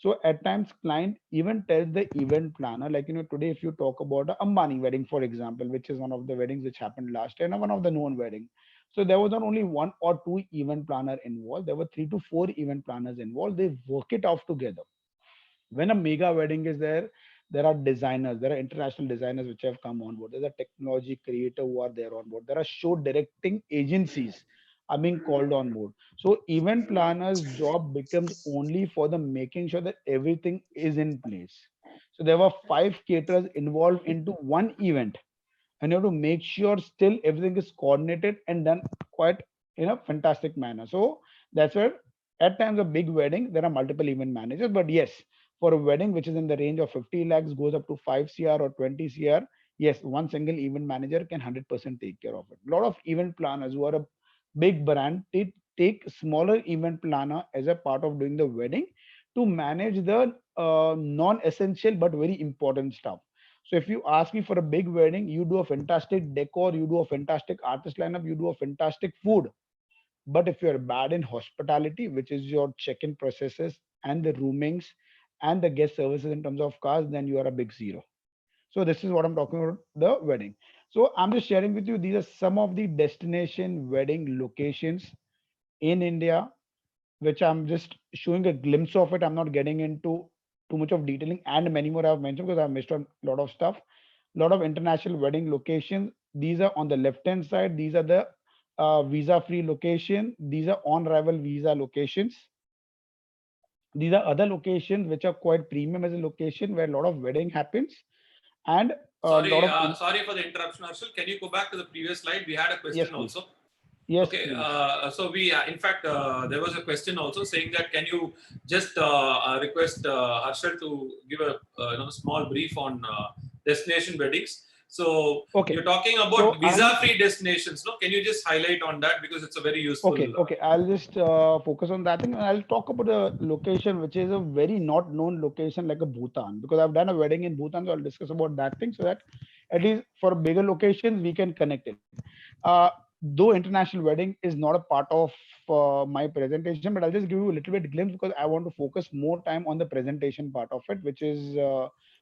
S2: So at times client even tells the event planner, like, today if you talk about a Ambani wedding, for example, which is one of the weddings which happened last year and one of the known wedding. So there was not only 1 or 2 event planner involved, there were 3 to 4 event planners involved. They work it out together. When a mega wedding is there, There are designers, there are international designers which have come on board. There's a technology creator who are there on board. There are show directing agencies are being called on board. So event planners' job becomes only for the making sure that everything is in place. So there were 5 caterers involved into one event, and you have to make sure still everything is coordinated and done quite in a fantastic manner. So that's where at times a big wedding there are multiple event managers, but yes, for a wedding which is in the range of 50 lakhs goes up to 5 cr or 20 cr, yes, one single event manager can 100% take care of it. A lot of event planners who are a big brand, they take smaller event planner as a part of doing the wedding to manage the non-essential but very important stuff. So if you ask me for a big wedding, you do a fantastic decor, you do a fantastic artist lineup, you do a fantastic food. But if you're bad in hospitality, which is your check-in processes and the roomings and the guest services in terms of cars, then you are a big zero. So this is what I'm talking about the wedding. So I'm just sharing with you, these are some of the destination wedding locations in India, which I'm just showing a glimpse of it. I'm not getting into too much of detailing, and many more I've mentioned because I've missed a lot of stuff. A lot of international wedding locations. These are on the left hand side. These are the visa free location. These are on arrival visa locations. These are other locations which are quite premium as a location where a lot of wedding happens, and a lot of
S1: Sorry for the interruption, Arshil. Can you go back to the previous slide? We had a
S2: yes,
S1: question
S2: please.
S1: also.
S2: Yes,
S1: Okay,
S2: please.
S1: so we, in fact, there was a question also saying that can you just request Harshal to give a small brief on destination weddings. So
S2: Okay.
S1: you're talking
S2: So
S1: about visa-free destinations, no? Can you just highlight on that because it's a very useful.
S2: Okay. I'll just focus on that thing, and I'll talk about a location which is a very not known location like a Bhutan, because I've done a wedding in Bhutan, so I'll discuss about that thing so that at least for bigger locations we can connect it. Uh, though international wedding is not a part of my presentation, but I'll just give you a little bit glimpse because I want to focus more time on the presentation part of it,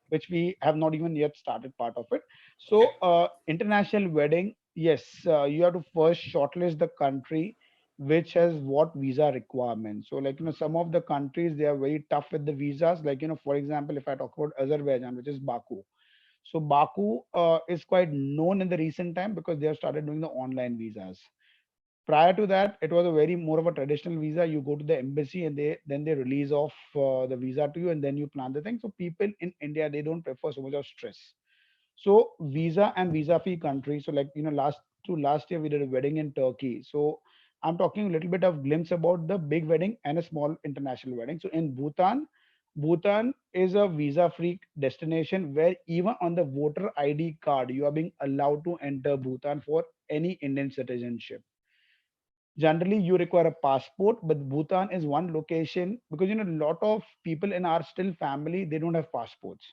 S2: which we have not even yet started part of it.
S1: Okay.
S2: So international wedding, yes, you have to first shortlist the country which has what visa requirements. So like some of the countries they are very tough with the visas. Like for example, if I talk about Azerbaijan, which is Baku. So Baku is quite known in the recent time because they have started doing the online visas. Prior to that, it was a very more of a traditional visa. You go to the embassy and they release off the visa to you, and then you plan the thing. So people in India, they don't prefer so much of stress. So visa and visa free countries. So like last year we did a wedding in Turkey. So I'm talking a little bit of glimpse about the big wedding and a small international wedding. So in Bhutan, Bhutan is a visa free destination where even on the voter ID card you are being allowed to enter Bhutan for any Indian citizenship. Generally you require a passport, but Bhutan is one location because a lot of people in our still family, they don't have passports.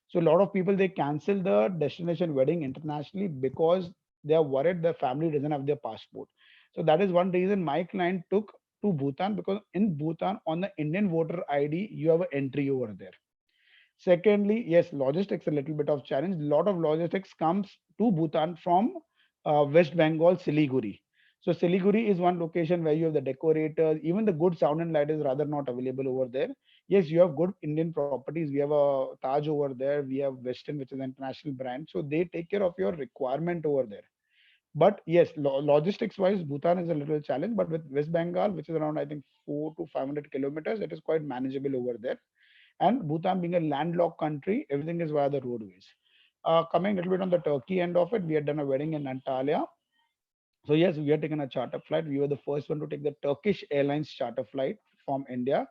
S2: So a lot of people, they cancel the destination wedding internationally because they are worried their family doesn't have their passport. So that is one reason my client took to Bhutan, because in Bhutan on the Indian voter ID you have an entry over there. Secondly, yes, logistics a little bit of challenge. A lot of logistics comes to Bhutan from West Bengal, Siliguri. So Siliguri is one location where you have the decorators. Even the good sound and light is rather not available over there. Yes, you have good Indian properties. We have a Taj over there. We have Western, which is an international brand. So they take care of your requirement over there. But yes, logistics wise, Bhutan is a little challenge. But with West Bengal, which is around I think 4 to 500 kilometers, it is quite manageable over there. And Bhutan being a landlocked country, everything is via the roadways. Coming a little bit on the Turkey end of it, we had done a wedding in Antalya. So yes, we had taken a charter flight. We were the first one to take the Turkish Airlines charter flight from India.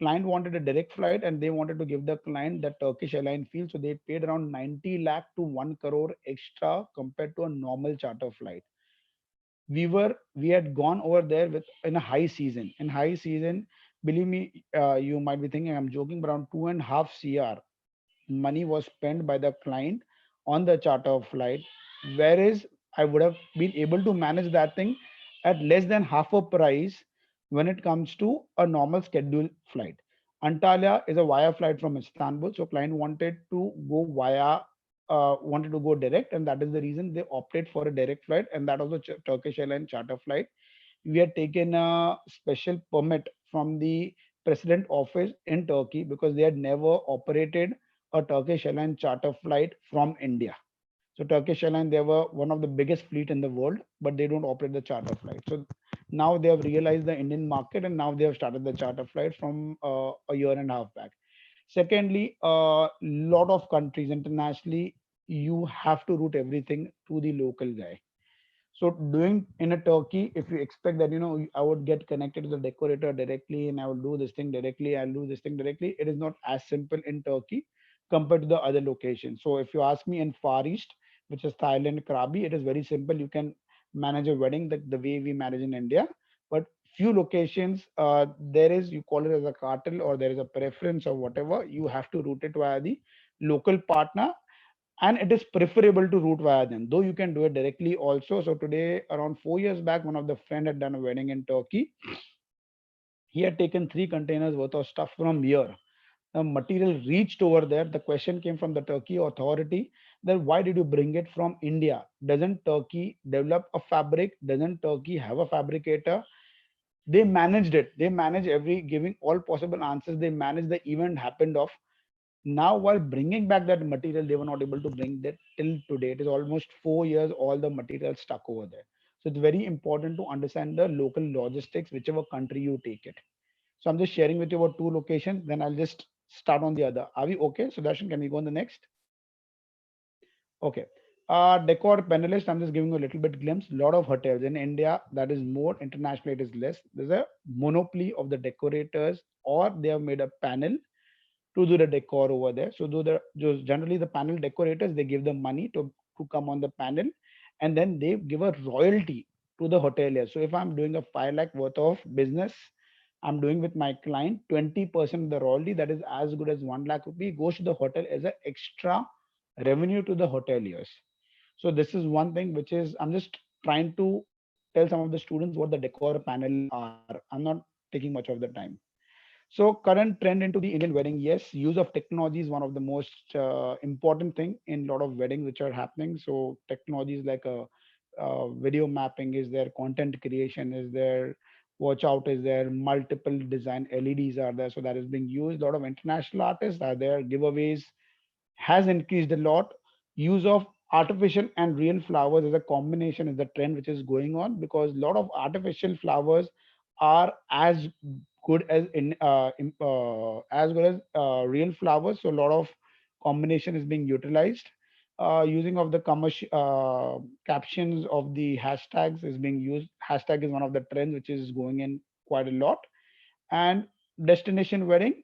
S2: Client wanted a direct flight and they wanted to give the client the Turkish airline feel. So they paid around 90 lakh to 1 crore extra compared to a normal charter flight. We had gone over there with in a high season. In high season, believe me, you might be thinking I'm joking, but around 2.5 cr money was spent by the client on the charter flight, whereas I would have been able to manage that thing at less than half a price when it comes to a normal scheduled flight. Antalya is a via flight from Istanbul, so client wanted to go direct, and that is the reason they opted for a direct flight, and that was a Turkish airline charter flight. We had taken a special permit from the president office in Turkey because they had never operated a Turkish airline charter flight from India. So Turkish Airlines, they were one of the biggest fleet in the world, but they don't operate the charter flight. So now they have realized the Indian market, and now they have started the charter flight from a year and a half back. Secondly, a lot of countries internationally, you have to route everything to the local guy. So doing in a Turkey, if you expect that, I would get connected to the decorator directly and I will do this thing directly, I'll do this thing directly. It is not as simple in Turkey compared to the other locations. So if you ask me in Far East, which is Thailand, Krabi, it is very simple. You can manage a wedding the way we manage in India. But few locations, there is, you call it as a cartel or there is a preference or whatever, you have to route it via the local partner, and it is preferable to route via them, though you can do it directly also. So today, around 4 years back, one of the friend had done a wedding in Turkey. He had taken 3 containers worth of stuff from here. The material reached over there. The question came from the Turkey authority that why did you bring it from India? Doesn't Turkey develop a fabric? Doesn't Turkey have a fabricator? They managed it. They managed every, giving all possible answers. They managed, the event happened off. Now while bringing back that material, they were not able to bring that till today. It is almost 4 years, all the material stuck over there. So it's very important to understand the local logistics, whichever country you take it. So I'm just sharing with you about 2 locations, then I'll just start on the other. Are we okay? So Darshan, can we go on the next? Okay. Decor panelist, I'm just giving you a little bit glimpse. Lot of hotels in India, that is more. Internationally, it is less. There's a monopoly of the decorators, or they have made a panel to do the decor over there. So just generally the panel decorators, they give them money to come on the panel, and then they give a royalty to the hotelier. So if I'm doing a 5 lakh worth of business, I'm doing with my client, 20% of the royalty, that is as good as 1 lakh rupee, goes to the hotel as an extra revenue to the hoteliers. So this is one thing which is, I'm just trying to tell some of the students what the decor panel are. I'm not taking much of the time. So current trend into the Indian wedding, yes, use of technology is one of the most important thing in a lot of weddings which are happening. So technologies like video mapping is there, content creation is there, watch out is there, multiple design LEDs are there. So that is being used. A lot of international artists are there, giveaways has increased a lot. Use of artificial and real flowers as a combination is the trend which is going on, because a lot of artificial flowers are as good as as good as real flowers. So a lot of combination is being utilized. Using of the commercial captions of the hashtags is being used. Hashtag is one of the trends which is going in quite a lot. And destination wedding,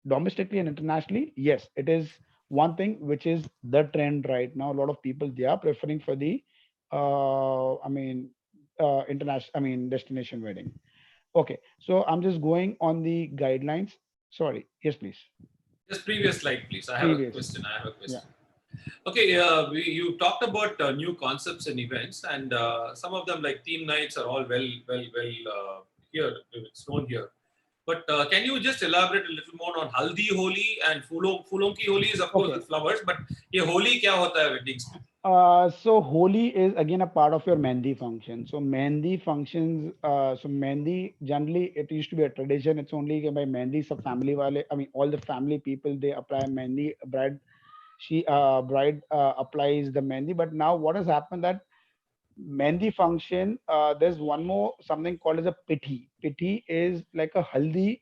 S2: domestically and internationally, yes, it is one thing which is the trend right now. A lot of people, they are preferring for the international, destination wedding. Okay, so I'm just going on the guidelines. Sorry, yes, please.
S1: Just previous slide, please. I have a
S2: Previous.
S1: question. I have a question.
S2: Yeah.
S1: Okay, you talked about new concepts and events, and some of them, like theme nights, are all well here. It's known here. But can you just elaborate a little more on Haldi Holi and Fulon ki Holi is of course
S2: Okay.
S1: with flowers, but ये Holi क्या होता है weddings में?
S2: So Holi is again a part of your Mehndi function. So Mehndi functions, so Mehndi generally it used to be a tradition. It's only by Mehndi sub family wale, all the family people, they apply Mehndi. Bride applies the Mehndi. But now what has happened that Mehndi function, there's one more something called as a Pithi. Pithi is like a haldi.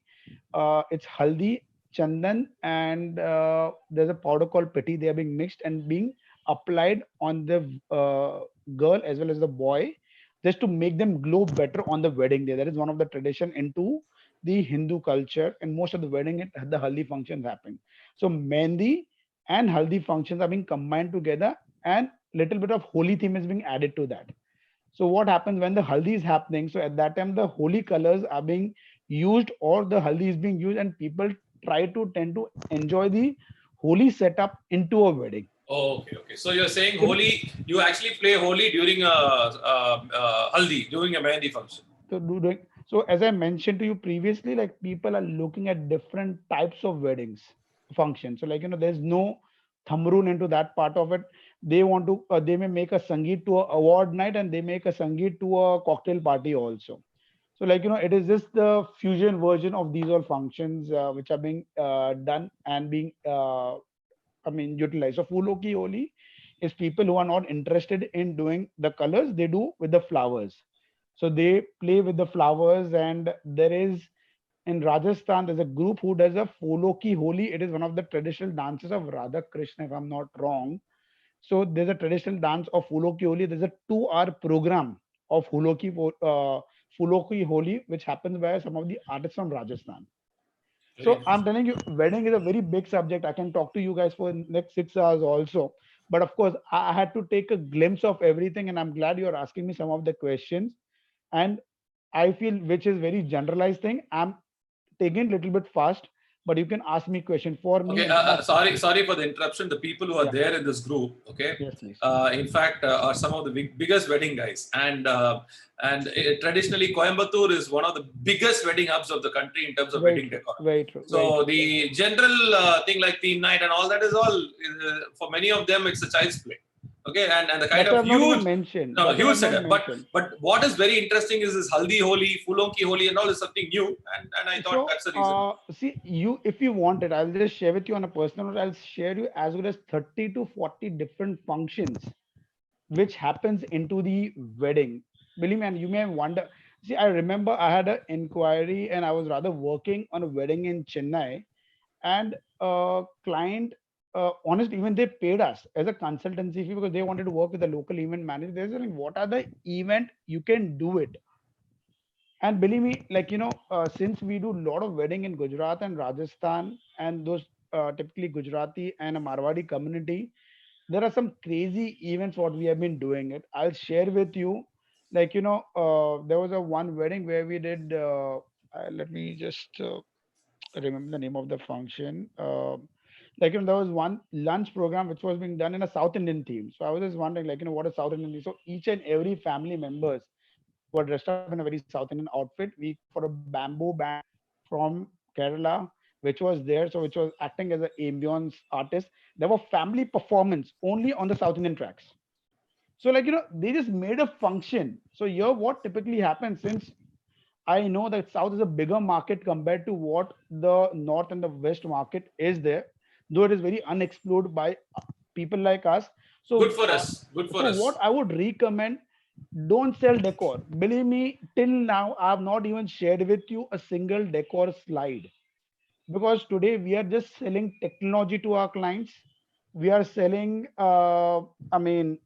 S2: It's haldi, chandan, and there's a powder called Pithi. They are being mixed and being applied on the girl as well as the boy, just to make them glow better on the wedding day. That is one of the tradition into the Hindu culture, and most of the wedding, the haldi functions happen. So Mehndi and haldi functions are being combined together, and little bit of holy theme is being added to that. So what happens when the haldi is happening? So at that time, the holy colors are being used, or the haldi is being used, and people tend to enjoy the holy setup into a wedding.
S1: Oh, okay. So you're saying Holi, you actually play Holi during a Haldi, during a Mehndi function.
S2: So as I mentioned to you previously, like people are looking at different types of weddings functions. So like, there's no thumb rule into that part of it. They want to, they may make a Sangeet to a award night, and they make a Sangeet to a cocktail party also. So like, it is just the fusion version of these all functions which are being done and being utilize. So Fulo ki Holi is people who are not interested in doing the colors, they do with the flowers. So they play with the flowers, and there is in Rajasthan, there's a group who does a Fulo ki Holi. It is one of the traditional dances of Radha Krishna, if I'm not wrong. So there's a traditional dance of Fulo ki Holi. There's a 2 hour program of Fulo ki Holi, which happens by some of the artists from Rajasthan.
S1: Very
S2: So I'm
S1: interesting.
S2: telling you, wedding is a very big subject. I can talk to you guys for the next 6 hours also. But of course, I had to take a glimpse of everything, and I'm glad you're asking me some of the questions. And I feel which is very generalized thing. I'm taking a little bit fast, but you can ask me question for me.
S1: Okay, sorry for the interruption. The people who are
S2: Yeah,
S1: there in this group, okay,
S2: yes, please.
S1: in fact, are some of the biggest wedding guys, and traditionally Coimbatore is one of the biggest wedding hubs of the country in terms of
S2: Very
S1: wedding
S2: true.
S1: decor.
S2: Very true. Very
S1: So
S2: true.
S1: the general thing like theme night and all that is all for many of them it's a child's play. Okay, and the kind
S2: That I
S1: of
S2: have not even
S1: huge
S2: mentioned.
S1: no
S2: That I
S1: huge
S2: have not
S1: setup.
S2: mentioned.
S1: But what is very interesting is this Haldi Holi, Fulon Ki Holi, and all is something new, and I thought
S2: So,
S1: that's the reason.
S2: see, you if you want it, I'll just share with you on a personal note. I'll share you as good as 30 to 40 different functions which happens into the wedding. Believe me, and you may wonder. See, I remember I had an inquiry and I was rather working on a wedding in Chennai, and client, honestly, even they paid us as a consultancy fee because they wanted to work with the local event manager. They're saying, what are the event you can do it? And believe me, like, since we do a lot of wedding in Gujarat and Rajasthan, and those typically Gujarati and a Marwadi community, there are some crazy events what we have been doing it. I'll share with you. Like, there was a one wedding where we did, let me just remember the name of the function. Like, there was one lunch program which was being done in a South Indian theme. So I was just wondering, like, what is South Indian theme? So each and every family members were dressed up in a very South Indian outfit. We called for a bamboo band from Kerala, which was there. So which was acting as an ambience artist. There were family performance only on the South Indian tracks. So like, they just made a function. So here what typically happens, since I know that South is a bigger market compared to what the North and the West market is there, though it is very unexplored by people like us.
S1: Good
S2: So,
S1: for us. Good for
S2: so what
S1: us.
S2: I would recommend, don't sell decor. Believe me, till now, I have not even shared with you a single decor slide, because today we are just selling technology to our clients. We are selling, I mean,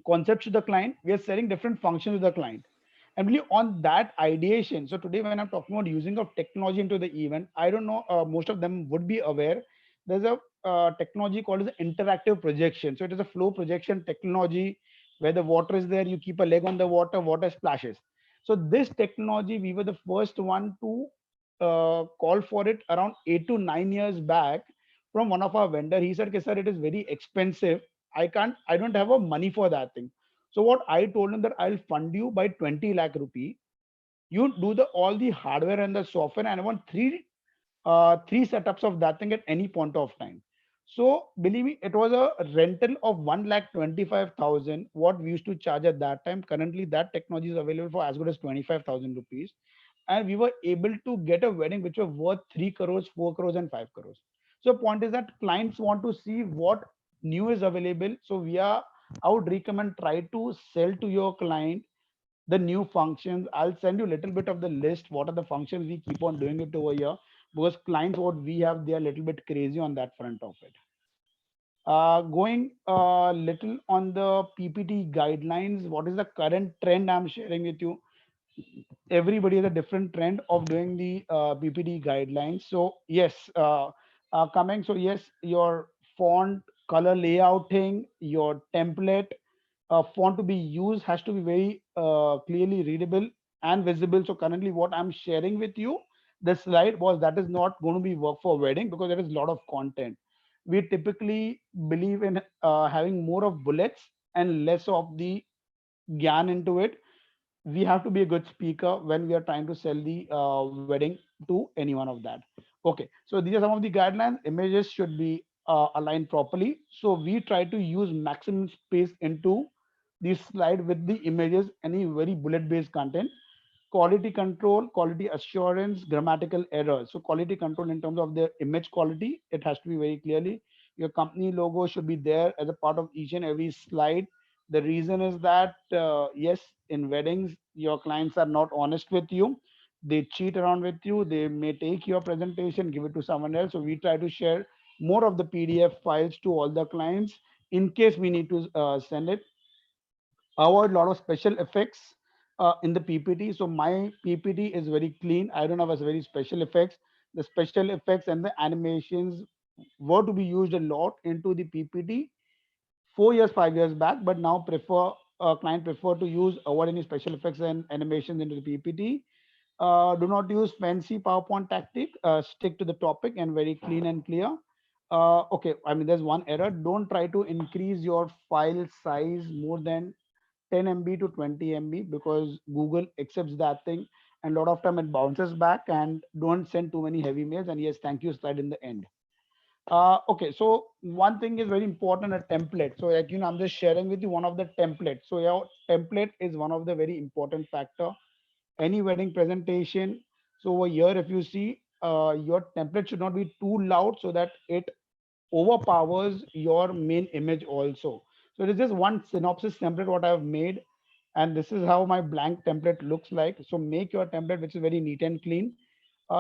S2: concepts to the client. We are selling different functions to the client. And really on that ideation. So today, when I'm talking about using of technology into the event, I don't know, most of them would be aware. There's a technology called as interactive projection. So it is a flow projection technology where the water is there, you keep a leg on the water, water splashes. So this technology, we were the first one to call for it around 8 to 9 years back from one of our vendor. He said, okay, sir, it is very expensive. I don't have a money for that thing. So what I told him that I'll fund you by 20 lakh rupee. You do the all the hardware and the software, and I want three setups of that thing at any point of time. So believe me, it was a rental of 1,25,000 what we used to charge at that time. Currently, that technology is available for as good as 25,000 rupees, and we were able to get a wedding which was worth 3 crores, 4 crores, and 5 crores. So point is that clients want to see what new is available. So I would recommend try to sell to your client the new functions. I'll send you a little bit of the list. What are the functions we keep on doing it over here? Because clients, what we have, they are a little bit crazy on that front of it. Going a little on the PPT guidelines, what is the current trend I'm sharing with you? Everybody has a different trend of doing the PPT guidelines. So yes, coming. So yes, your font color layouting, your template font to be used has to be very clearly readable and visible. So currently, what I'm sharing with you, the slide was that is not going to be work for wedding because there is a lot of content. We typically believe in having more of bullets and less of the gyan into it. We have to be a good speaker when we are trying to sell the wedding to any one of that. Okay, so these are some of the guidelines. Images should be aligned properly. So we try to use maximum space into this slide with the images, any very bullet based content. Quality control, quality assurance, grammatical errors. So quality control in terms of the image quality, it has to be very clearly. Your company logo should be there as a part of each and every slide. The reason is that, yes, in weddings, your clients are not honest with you. They cheat around with you. They may take your presentation, give it to someone else. So we try to share more of the PDF files to all the clients in case we need to send it. Avoid a lot of special effects in the PPT. So my PPT is very clean. I don't have a very special effects. The special effects and the animations were to be used a lot into the PPT 4 years, 5 years back, but now prefer client prefer to use avoid any special effects and animations into the PPT. Do not use fancy PowerPoint tactic. Stick to the topic and very clean and clear. Okay, I mean, there's one error. Don't try to increase your file size more than 10 MB to 20 MB because Google accepts that thing, and a lot of time it bounces back. And don't send too many heavy mails. And yes, thank you slide in the end. Okay, so one thing is very important, a template. So like, I'm just sharing with you one of the templates. So your template is one of the very important factor. Any wedding presentation. So over here, if you see, your template should not be too loud so that it overpowers your main image also. So it is just one synopsis template what I've made, and this is how my blank template looks like. So make your template which is very neat and clean.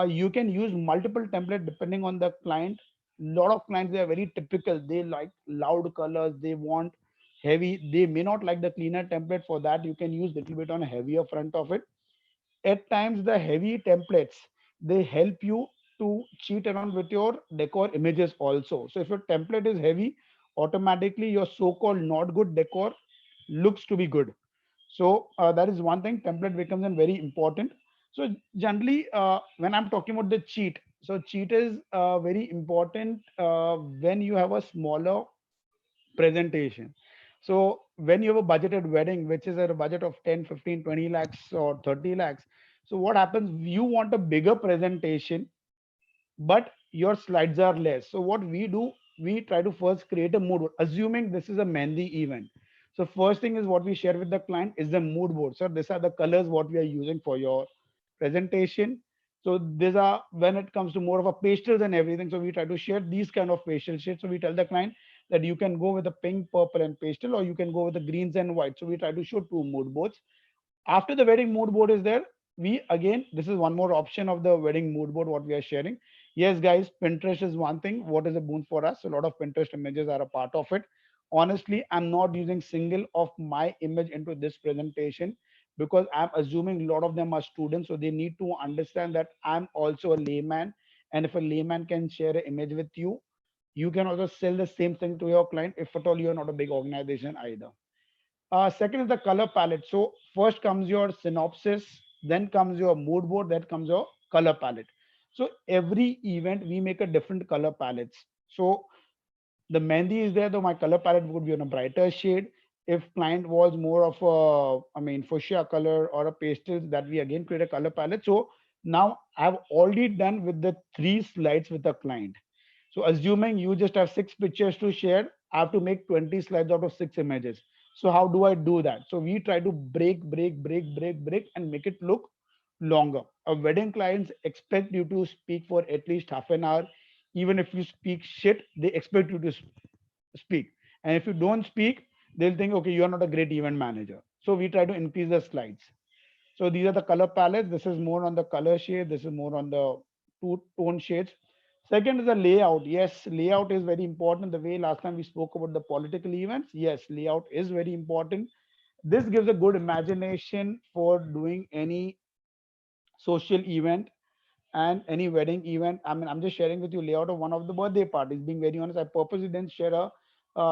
S2: You can use multiple template depending on the client. Lot of clients, they are very typical. They like loud colors. They want heavy. They may not like the cleaner template. For that, you can use little bit on a heavier front of it. At times, the heavy templates, they help you to cheat around with your decor images also. So if your template is heavy, automatically your so-called not good decor looks to be good. So that is one thing. Template becomes then very important. So generally, when I'm talking about the cheat, so cheat is very important when you have a smaller presentation. So when you have a budgeted wedding, which is at a budget of 10, 15, 20 lakhs or 30 lakhs. So what happens? You want a bigger presentation, but your slides are less. So what we do, we try to first create a mood board, assuming this is a Mehndi event. So first thing is what we share with the client is the mood board. So these are the colors what we are using for your presentation. So these are when it comes to more of a pastels and everything. So we try to share these kind of pastel shades. So we tell the client that you can go with the pink, purple, and pastel, or you can go with the greens and white. So we try to show two mood boards. After the wedding mood board is there, we again, this is one more option of the wedding mood board what we are sharing. Yes guys, Pinterest is one thing what is a boon for us. A lot of Pinterest images are a part of it. Honestly, I'm not using single of my image into this presentation because I'm assuming a lot of them are students, so they need to understand that I'm also a layman. And if a layman can share an image with you, you can also sell the same thing to your client if at all you're not a big organization either. Second is the color palette. So first comes your synopsis, then comes your mood board, then comes your color palette. So every event we make a different color palettes. So the Mehndi is there, though my color palette would be on a brighter shade. If client was more of a, I mean, fuchsia color or a pastel, that we again create a color palette. So now I've already done with the 3 slides with the client. So assuming you just have 6 pictures to share, I have to make 20 slides out of 6 images. So how do I do that? So we try to break and make it look longer. A wedding clients expect you to speak for at least half an hour. Even if you speak shit, they expect you to speak. And if you don't speak, they'll think, okay, you are not a great event manager. So we try to increase the slides. So these are the color palettes. This is more on the color shade. This is more on the two-tone shades. Second is the layout. Yes, layout is very important. The way last time we spoke about the political events. Yes, layout is very important. This gives a good imagination for doing any social event and any wedding event. I mean, I'm just sharing with you layout of one of the birthday parties. Being very honest, I purposely didn't share a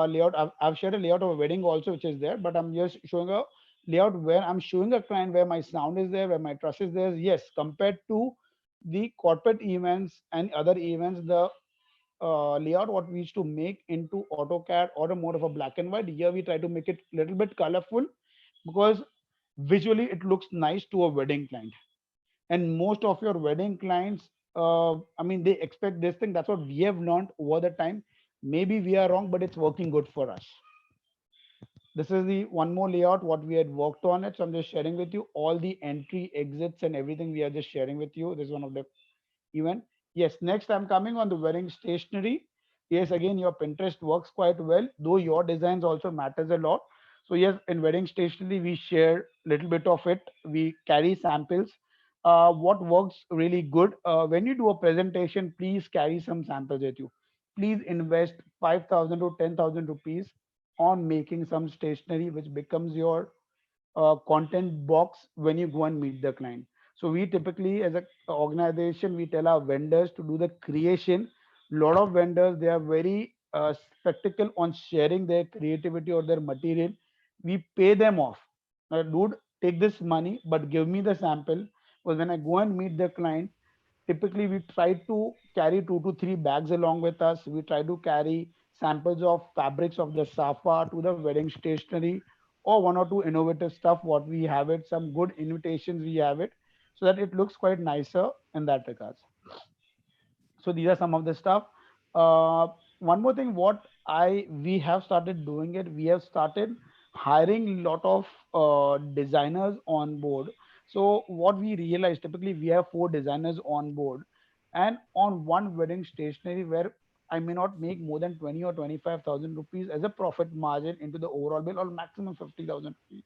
S2: layout. I've shared a layout of a wedding also, which is there, but I'm just showing a layout where I'm showing a client where my sound is there, where my truss is there. Yes, compared to the corporate events and other events, the layout what we used to make into AutoCAD or a more of a black and white. Here we try to make it a little bit colorful because visually it looks nice to a wedding client. And most of your wedding clients, I mean, they expect this thing. That's what we have learned over the time. Maybe we are wrong, but it's working good for us. This is the one more layout what we had worked on it. So I'm just sharing with you all the entry exits and everything we are just sharing with you. This is one of the event. Yes, next I'm coming on the wedding stationery. yes, again, your Pinterest works quite well, though your designs also matters a lot. So yes, in wedding stationery, we share little bit of it. We carry samples. What works really good, when you do a presentation, please carry some samples with you. Please invest 5,000 to 10,000 rupees on making some stationery, which becomes your content box when you go and meet the client. So we typically, as a organization, we tell our vendors to do the creation. Lot of vendors, they are very spectacle on sharing their creativity or their material. We pay them off. Dude, take this money, but give me the sample. Because when I go and meet the client, typically we try to carry 2 to 3 bags along with us. We try to carry samples of fabrics of the safa to the wedding stationery, or 1 or 2 innovative stuff what we have it, some good invitations we have it, so that it looks quite nicer in that regards. So these are some of the stuff. uh, One more thing, what I we have started doing it, we have started hiring a lot of designers on board. So what we realized, typically we have 4 designers on board, and on one wedding stationery where I may not make more than 20 or 25,000 rupees as a profit margin into the overall bill, or maximum 50,000 rupees.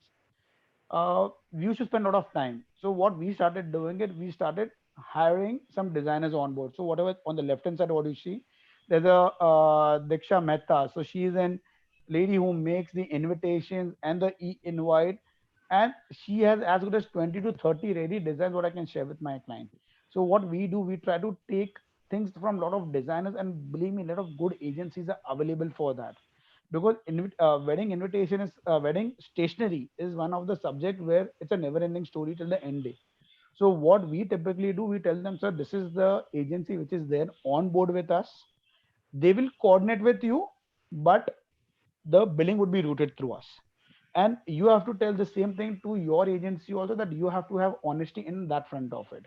S2: We used to spend a lot of time. So what we started doing it, we started hiring some designers on board. So whatever on the left hand side, what you see, there's a Diksha Mehta. So she is an lady who makes the invitations and the e-invite, and she has as good as 20 to 30 ready designs what I can share with my client. So what we do, we try to take things from a lot of designers, and believe me, a lot of good agencies are available for that. Because wedding invitation is wedding stationery is one of the subject where it's a never ending story till the end day. So what we typically do, we tell them, sir, this is the agency which is there on board with us. They will coordinate with you, but the billing would be routed through us. And you have to tell the same thing to your agency also, that you have to have honesty in that front of it.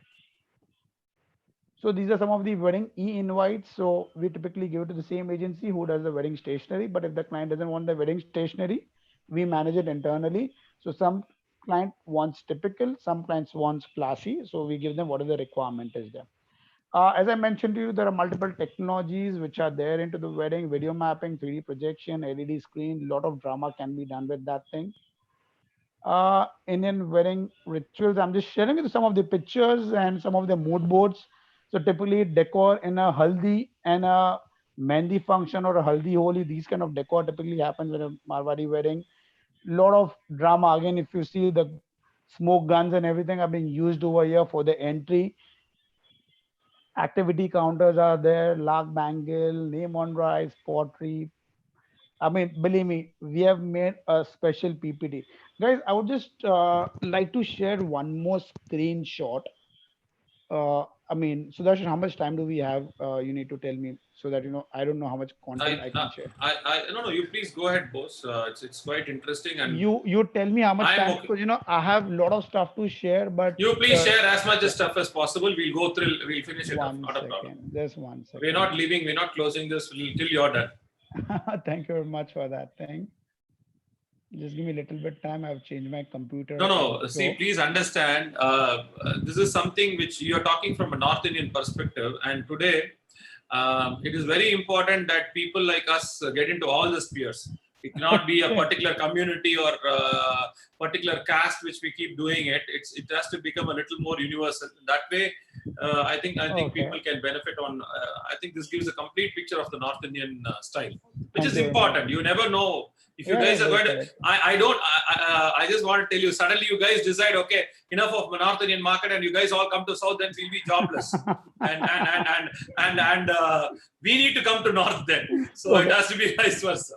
S2: So these are some of the wedding e-invites. So we typically give it to the same agency who does the wedding stationery. But if the client doesn't want the wedding stationery, we manage it internally. So some client wants typical, some clients wants classy. So we give them whatever the requirement is there. As I mentioned to you, there are multiple technologies which are there into the wedding: video mapping, 3D projection, LED screen. A lot of drama can be done with that thing. Indian wedding rituals. I'm just sharing with you some of the pictures and some of the mood boards. So typically decor in a haldi and a mehndi function or a haldi holi, these kind of decor typically happens in a Marwari wedding. Lot of drama. Again, if you see the smoke guns and everything are being used over here for the entry. Activity counters are there, lag bangle, name on rice, pottery. I mean, believe me, we have made a special PPT. Guys, I would just like to share one more screenshot. I mean, Sudarshan, how much time do we have? You need to tell me so that, I don't know how much content I can share.
S1: No, you please go ahead, boss. It's quite interesting, and
S2: You tell me how much
S1: I'm
S2: time,
S1: okay.
S2: because, I have a lot of stuff to share, but
S1: You please share as much
S2: yeah.
S1: stuff as possible. We'll go through. We'll finish it off.
S2: One
S1: Not a problem.
S2: second, just 1 second.
S1: We're not leaving. We're not closing this till you're done.
S2: Thank you very much for that thing. Just give me a little bit time. I've changed my computer.
S1: No. See,
S2: also.
S1: please understand. This is something which you're talking from a North Indian perspective, and today it is very important that people like us get into all the spheres. It cannot be a particular community or particular caste which we keep doing it. It has to become a little more universal. That way, I think
S2: Okay.
S1: people can benefit on. I think this gives a complete picture of the North Indian style, which
S2: Thank
S1: is
S2: you very
S1: important.
S2: much.
S1: You never know if you
S2: Yeah,
S1: guys are
S2: very
S1: going to.
S2: correct.
S1: I don't. I just want to tell you. Suddenly, you guys decide, okay, enough of North Indian market, and you guys all come to South, then we'll be jobless. and we need to come to North then. So
S2: Okay.
S1: it has to be vice versa.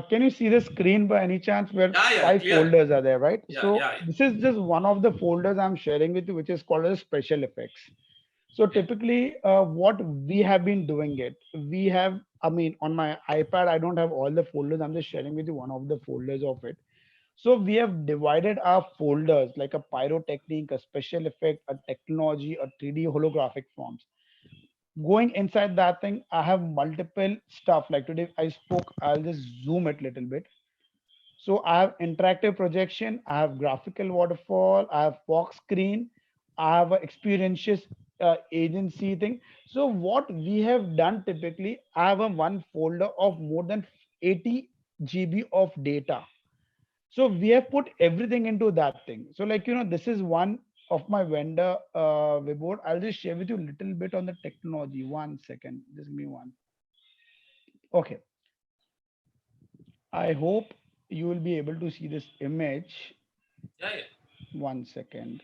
S2: Can you see the screen by any chance where
S1: Yeah,
S2: 5
S1: clear.
S2: folders are there, right?
S1: Yeah,
S2: So
S1: yeah.
S2: this is just one of the folders I'm sharing with you, which is called as special effects. So typically, what we have been doing it, we have, I mean, on my iPad, I don't have all the folders. I'm just sharing with you one of the folders of it. So we have divided our folders like a pyrotechnic, a special effect, a technology, a 3D holographic forms. Going inside that thing, I have multiple stuff. Like today I spoke, I'll just zoom it a little bit. So I have interactive projection, I have graphical waterfall, I have box screen, I have experiential agency thing. So what we have done typically, I have a one folder of more than 80 GB of data. So we have put everything into that thing. So like, this is one of my vendor webboard. I'll just share with you a little bit on the technology. 1 second, just give me one. Okay. I hope you will be able to see this image.
S1: Yeah.
S2: 1 second.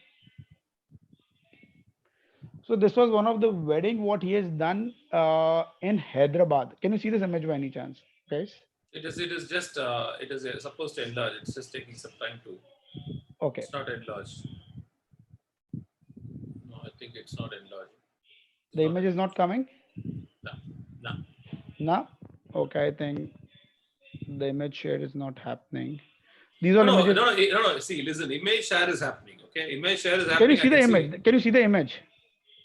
S2: So this was one of the wedding what he has done in Hyderabad. Can you see this image by any chance, guys?
S1: It is just it is supposed to enlarge. It's just taking some time to.
S2: Okay.
S1: It's not enlarged. No, I think it's not enlarged.
S2: The image is not coming?
S1: No.
S2: No? Okay, I think the image share is not happening. These are
S1: No,
S2: images.
S1: no. See, listen, image share is happening. Okay, image share is happening.
S2: Can you see the image? Can you see the image?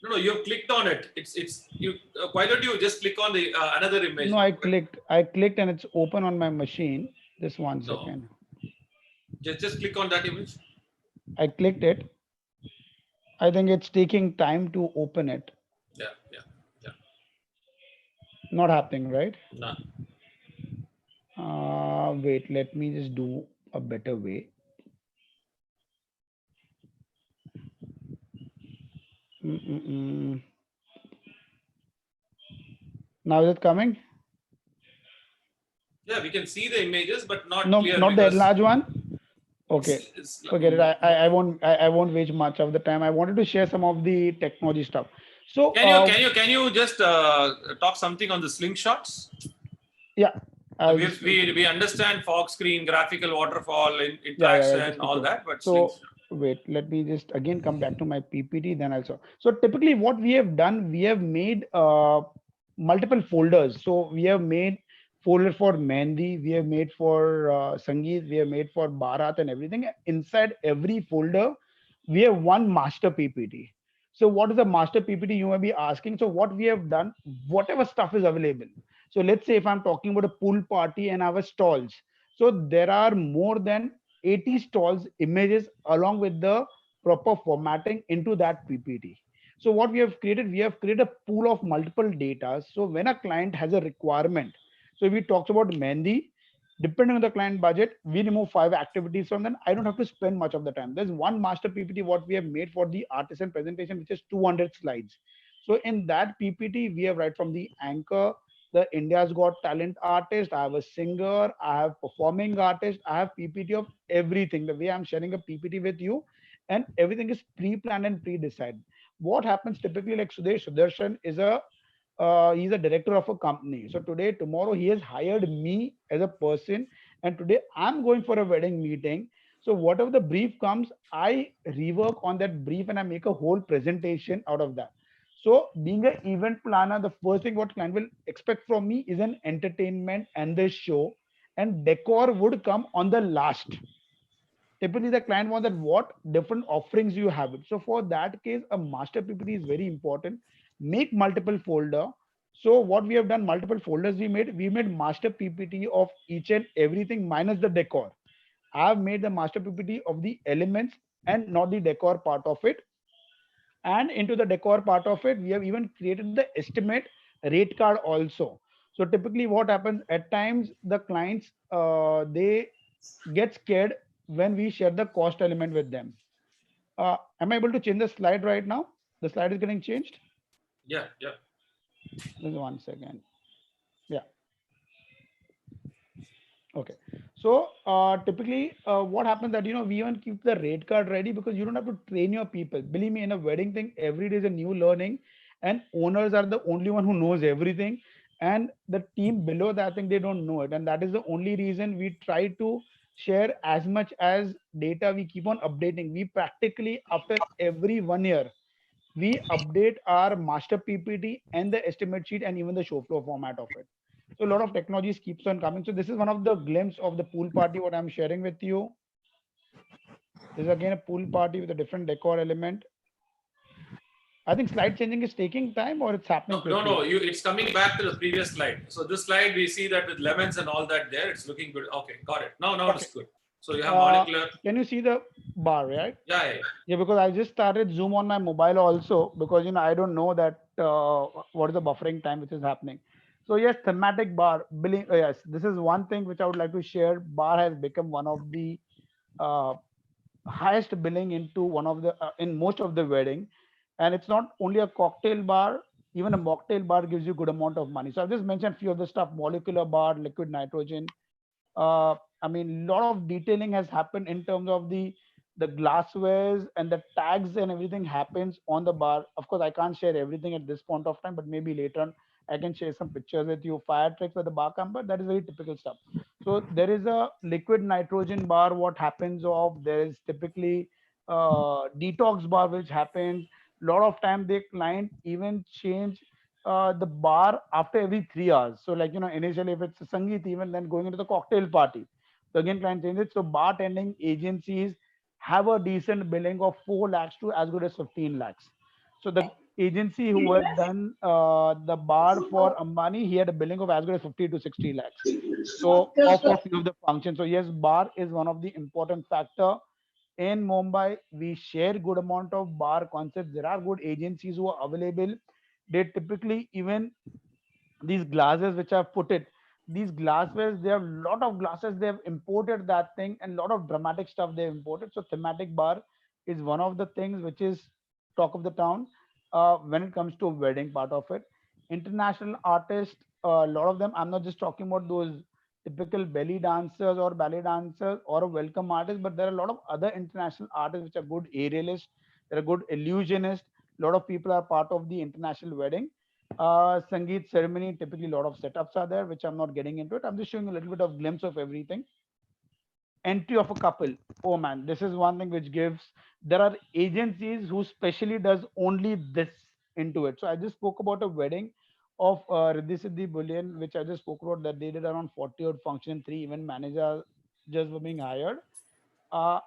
S1: No, you have clicked on it. It's you. Why don't you just click on the another image?
S2: No, I clicked and it's open on my machine. Just 1 second.
S1: Just click on that image.
S2: I clicked it. I think it's taking time to open it.
S1: Yeah.
S2: Not happening, right?
S1: No.
S2: Wait, let me just do a better way. Now is it coming?
S1: Yeah, we can see the images, but not
S2: No,
S1: clear.
S2: not the large one. Okay, forget it. I won't waste much of the time. I wanted to share some of the technology stuff. So
S1: can you just talk something on the slingshots?
S2: Yeah.
S1: We understand fog screen, graphical waterfall, interaction, all that, but
S2: so wait, let me just again come back to my PPT. Then also, so typically what we have done, we have made multiple folders. So we have made folder for Mehndi, we have made for Sangeet, we have made for Bharat and everything. Inside every folder, we have one master PPT. So what is the master PPT, you may be asking? So what we have done, whatever stuff is available. So let's say if I'm talking about a pool party and our stalls. So there are more than 80 stalls images along with the proper formatting into that PPT. So what we have created a pool of multiple data. So when a client has a requirement, so if we talked about Mehndi, depending on the client budget, we remove 5 activities from them. I don't have to spend much of the time. There's one master PPT what we have made for the artisan presentation, which is 200 slides. So in that PPT, we have right from the anchor, the India's Got Talent artist, I have a singer, I have performing artist, I have PPT of everything. The way I'm sharing a PPT with you, and everything is pre-planned and pre-decided. What happens typically, like Sudarshan is he's a director of a company. So today, tomorrow, he has hired me as a person, and today I'm going for a wedding meeting. So whatever the brief comes, I rework on that brief and I make a whole presentation out of that. So being an event planner, the first thing what client will expect from me is an entertainment and the show, and decor would come on the last. Typically the client wants that what different offerings you have it. So for that case, a master PPT is very important. Make multiple folder. So what we have done, multiple folders we made master PPT of each and everything minus the decor. I have made the master PPT of the elements and not the decor part of it. And into the decor part of it, we have even created the estimate rate card also. So typically what happens at times, the clients, they get scared when we share the cost element with them. Am I able to change the slide right now? The slide is getting changed.
S1: Yeah.
S2: Just 1 second. Yeah. Okay. So typically what happens that, we even keep the rate card ready because you don't have to train your people. Believe me, in a wedding thing, every day is a new learning, and owners are the only one who knows everything. And the team below that, I think they don't know it. And that is the only reason we try to share as much as data. We keep on updating. We practically, after every 1 year, we update our master PPT and the estimate sheet and even the show flow format of it. So a lot of technologies keeps on coming. So this is one of the glimpse of the pool party, what I'm sharing with you. This is again a pool party with a different decor element. I think slide changing is taking time or it's happening quickly.
S1: No, it's coming back to the previous slide. So this slide, we see that with lemons and all that there, it's looking good. Okay, got it. Now
S2: Okay.
S1: It's good. So you have molecular.
S2: Can you see the bar, right?
S1: Yeah.
S2: Yeah, because I just started Zoom on my mobile also, because I don't know that what is the buffering time which is happening. So yes, thematic bar billing. Yes, this is one thing which I would like to share. Bar has become one of the uh, highest billing into one of the in most of the wedding, and it's not only a cocktail bar. Even a mocktail bar gives you good amount of money. So I've just mentioned few of the stuff: molecular bar, liquid nitrogen. I mean, a lot of detailing has happened in terms of the glasswares and the tags and everything happens on the bar. Of course, I can't share everything at this point of time, but maybe later on I can share some pictures with you. Fire tricks with the bar camper, that is very typical stuff. So there is a liquid nitrogen bar. What happens of there is typically detox bar which happens. A lot of time the client even change the bar after every 3 hours. So like initially if it's a Sangeet event, then going into the cocktail party. So again client changes. So bartending agencies have a decent billing of 4 lakhs to as good as 15 lakhs. So the agency who had done the bar for Ambani, he had a billing of as good as 50 to 60 lakhs. So of a few of the functions. So yes, bar is one of the important factor. In Mumbai, we share good amount of bar concepts. There are good agencies who are available. They typically even these glasses which I've put it, these glasswares, they have a lot of glasses, they have imported that thing, and a lot of dramatic stuff they imported. So thematic bar is one of the things which is talk of the town when it comes to wedding part of it. International artists, a lot of them, I'm not just talking about those typical belly dancers or ballet dancers or a welcome artist, but there are a lot of other international artists which are good aerialists, they're good illusionists. A lot of people are part of the international wedding Sangeet ceremony. Typically a lot of setups are there which I'm not getting into it. I'm just showing a little bit of glimpse of everything. Entry of a couple, oh man, this is one thing which gives. There are agencies who specially does only this into it. So I just spoke about a wedding of Riddhi Siddhi Bullion, which I just spoke about, that they did around 40 odd function, 3 event managers just were being hired. uh,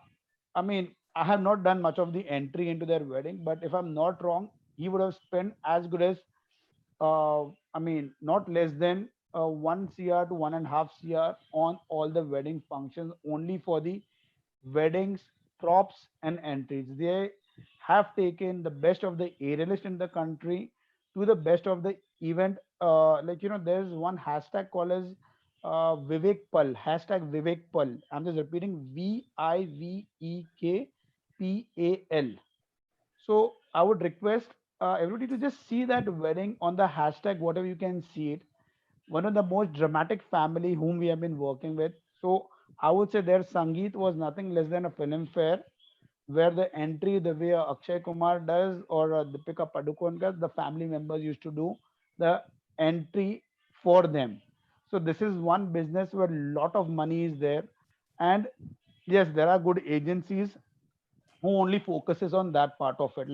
S2: I mean, I have not done much of the entry into their wedding, but if I'm not wrong, he would have spent as good as I mean, not less than 1 CR to 1.5 CR on all the wedding functions, only for the weddings, props, and entries. They have taken the best of the aerialist in the country to the best of the event. There's one hashtag called as Vivek Pal, hashtag Vivek Pal. I'm just repeating VIVEKPAL. So I would request everybody to just see that wedding on the hashtag, whatever you can see it. One of the most dramatic family whom we have been working with. So I would say their Sangeet was nothing less than a film fair where the entry, the way Akshay Kumar does or Deepika Padukone does, the family members used to do the entry for them. So this is one business where a lot of money is there. And yes, there are good agencies who only focuses on that part of it.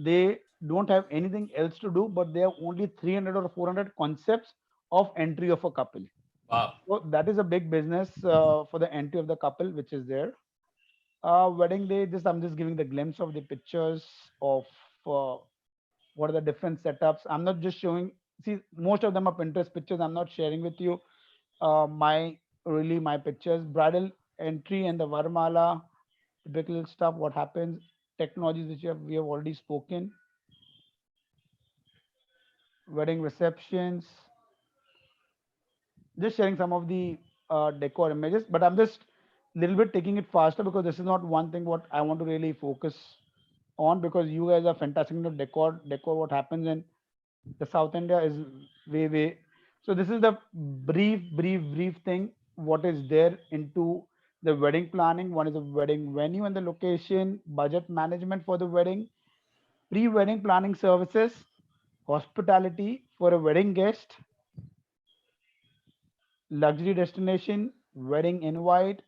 S2: They don't have anything else to do, but they have only 300 or 400 concepts of entry of a couple.
S1: Wow.
S2: So that is a big business for the entry of the couple, which is there. Wedding day, just I'm just giving the glimpse of the pictures of uh, what are the different setups. I'm not just showing, see, most of them are Pinterest pictures. I'm not sharing with you my pictures. Bridal entry and the Varmala, typical stuff, what happens, technologies which we have already spoken, wedding receptions, just sharing some of the decor images, but I'm just a little bit taking it faster because this is not one thing what I want to really focus on, because you guys are fantastic into decor what happens in the South India is way. So this is the brief thing what is there into the wedding planning. One is the wedding venue and the location, budget management for the wedding, pre-wedding planning services, hospitality for a wedding guest, luxury destination, wedding invite.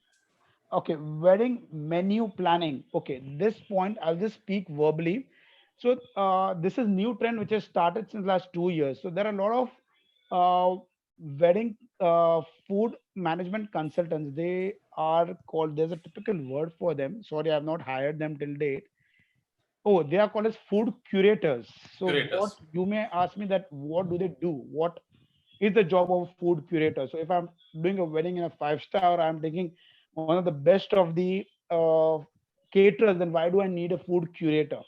S2: Okay, wedding menu planning. Okay, this point I'll just speak verbally. So this is new trend which has started since last 2 years. So there are a lot of wedding food management consultants. They are called. There's a typical word for them. Sorry, I have not hired them till date. Oh, they are called as food curators. So what
S1: Curators.
S2: you may ask me that what do they do? What is the job of food curator? So if I'm doing a wedding in a 5 star, I'm taking one of the best of the caterers, then why do I need a food curator?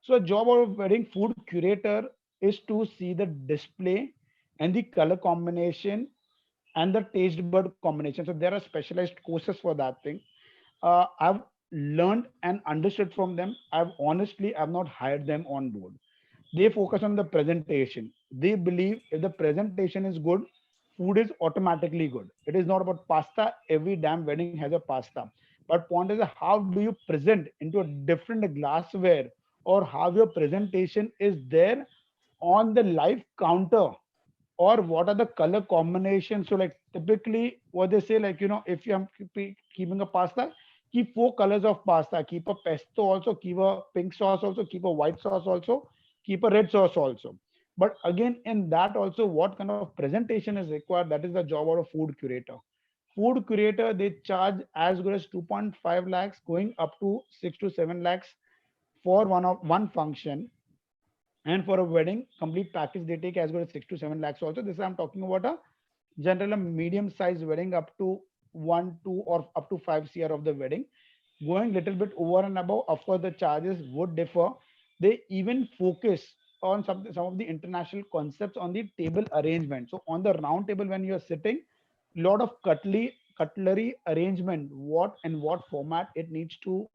S2: So a job of wedding food curator is to see the display and the color combination and the taste bud combination. So there are specialized courses for that thing. I've learned and understood from them. I've not hired them on board. They focus on the presentation. They believe if the presentation is good, food is automatically good. It is not about pasta. Every damn wedding has a pasta. But point is, how do you present into a different glassware, or how your presentation is there on the live counter, or what are the color combinations. So like typically what they say, like, if I'm keeping a pasta, keep 4 colors of pasta, keep a pesto also, keep a pink sauce also, keep a white sauce also, keep a red sauce also. But again, in that also, what kind of presentation is required, that is the job of a food curator. Food curator, they charge as good as 2.5 lakhs going up to 6 to 7 lakhs for one function. And for a wedding complete package, they take as good as 6 to 7 lakhs also. This I'm talking about a general, a medium sized wedding, up to 1 2 or up to 5 CR of the wedding. Going little bit over and above, of course the charges would differ. They even focus on some of the international concepts on the table arrangement. So on the round table when you're sitting, lot of cutlery arrangement, what and what format it needs to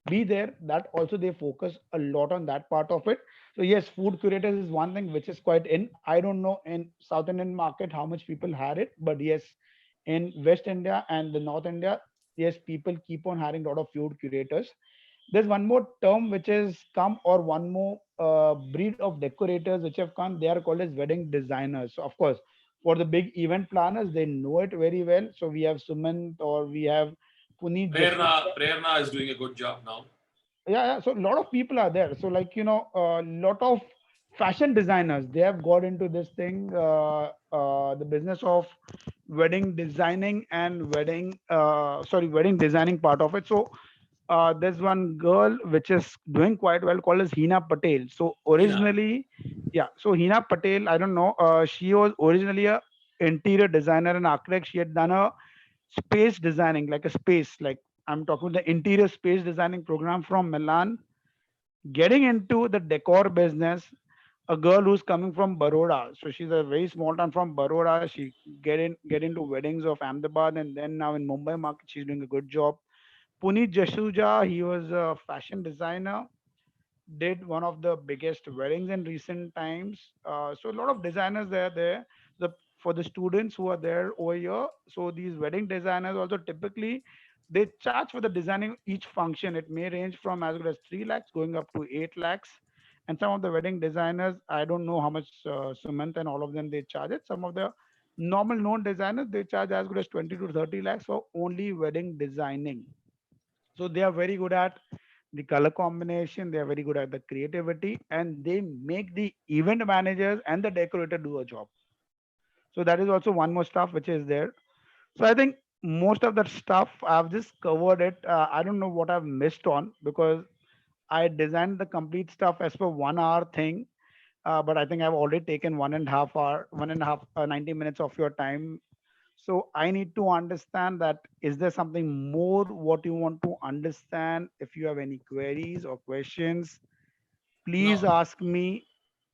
S2: be there, that also they focus a lot on that part of it. So yes, food curators is one thing which is quite in. I don't know in South Indian market how much people had it, but yes, in West India and the North India, yes, people keep on having a lot of food curators. There's one more term which has come, or one more breed of decorators which have come. They are called as wedding designers. So of course, for the big event planners, they know it very well. So we have Sumant, or we have Puneet Jasu.
S1: Prerna is doing a good job now.
S2: Yeah, so a lot of people are there. So like, a lot of fashion designers, they have got into this thing, the business of wedding designing and wedding designing part of it. So there's one girl which is doing quite well called as Hina Patel. So
S1: Hina.
S2: originally, yeah, so Hina Patel, I don't know, she was originally a interior designer and architect. She had done a space designing, like a space, like I'm talking the interior space designing program from Milan, getting into the decor business. A girl who's coming from Baroda, so she's a very small town from Baroda. She get into weddings of Ahmedabad, and then now in Mumbai market, she's doing a good job. Puneet Jasuja, he was a fashion designer, did one of the biggest weddings in recent times. So a lot of designers they are there. For the students who are there over here, so these wedding designers also typically they charge for the designing each function. It may range from as good as 3 lakhs going up to 8 lakhs. And some of the wedding designers, I don't know how much Sumant and all of them they charge it. Some of the normal known designers they charge as good as 20 to 30 lakhs for only wedding designing. So they are very good at the color combination, they are very good at the creativity, and they make the event managers and the decorator do a job. So that is also one more stuff which is there. So I think most of that stuff I've just covered it. I don't know what I've missed on, because I designed the complete stuff as per 1 hour thing. But I think I've already taken 1.5 hour, 90 minutes of your time. So I need to understand that, is there something more what you want to understand? If you have any queries or questions, please
S1: No,
S2: ask me.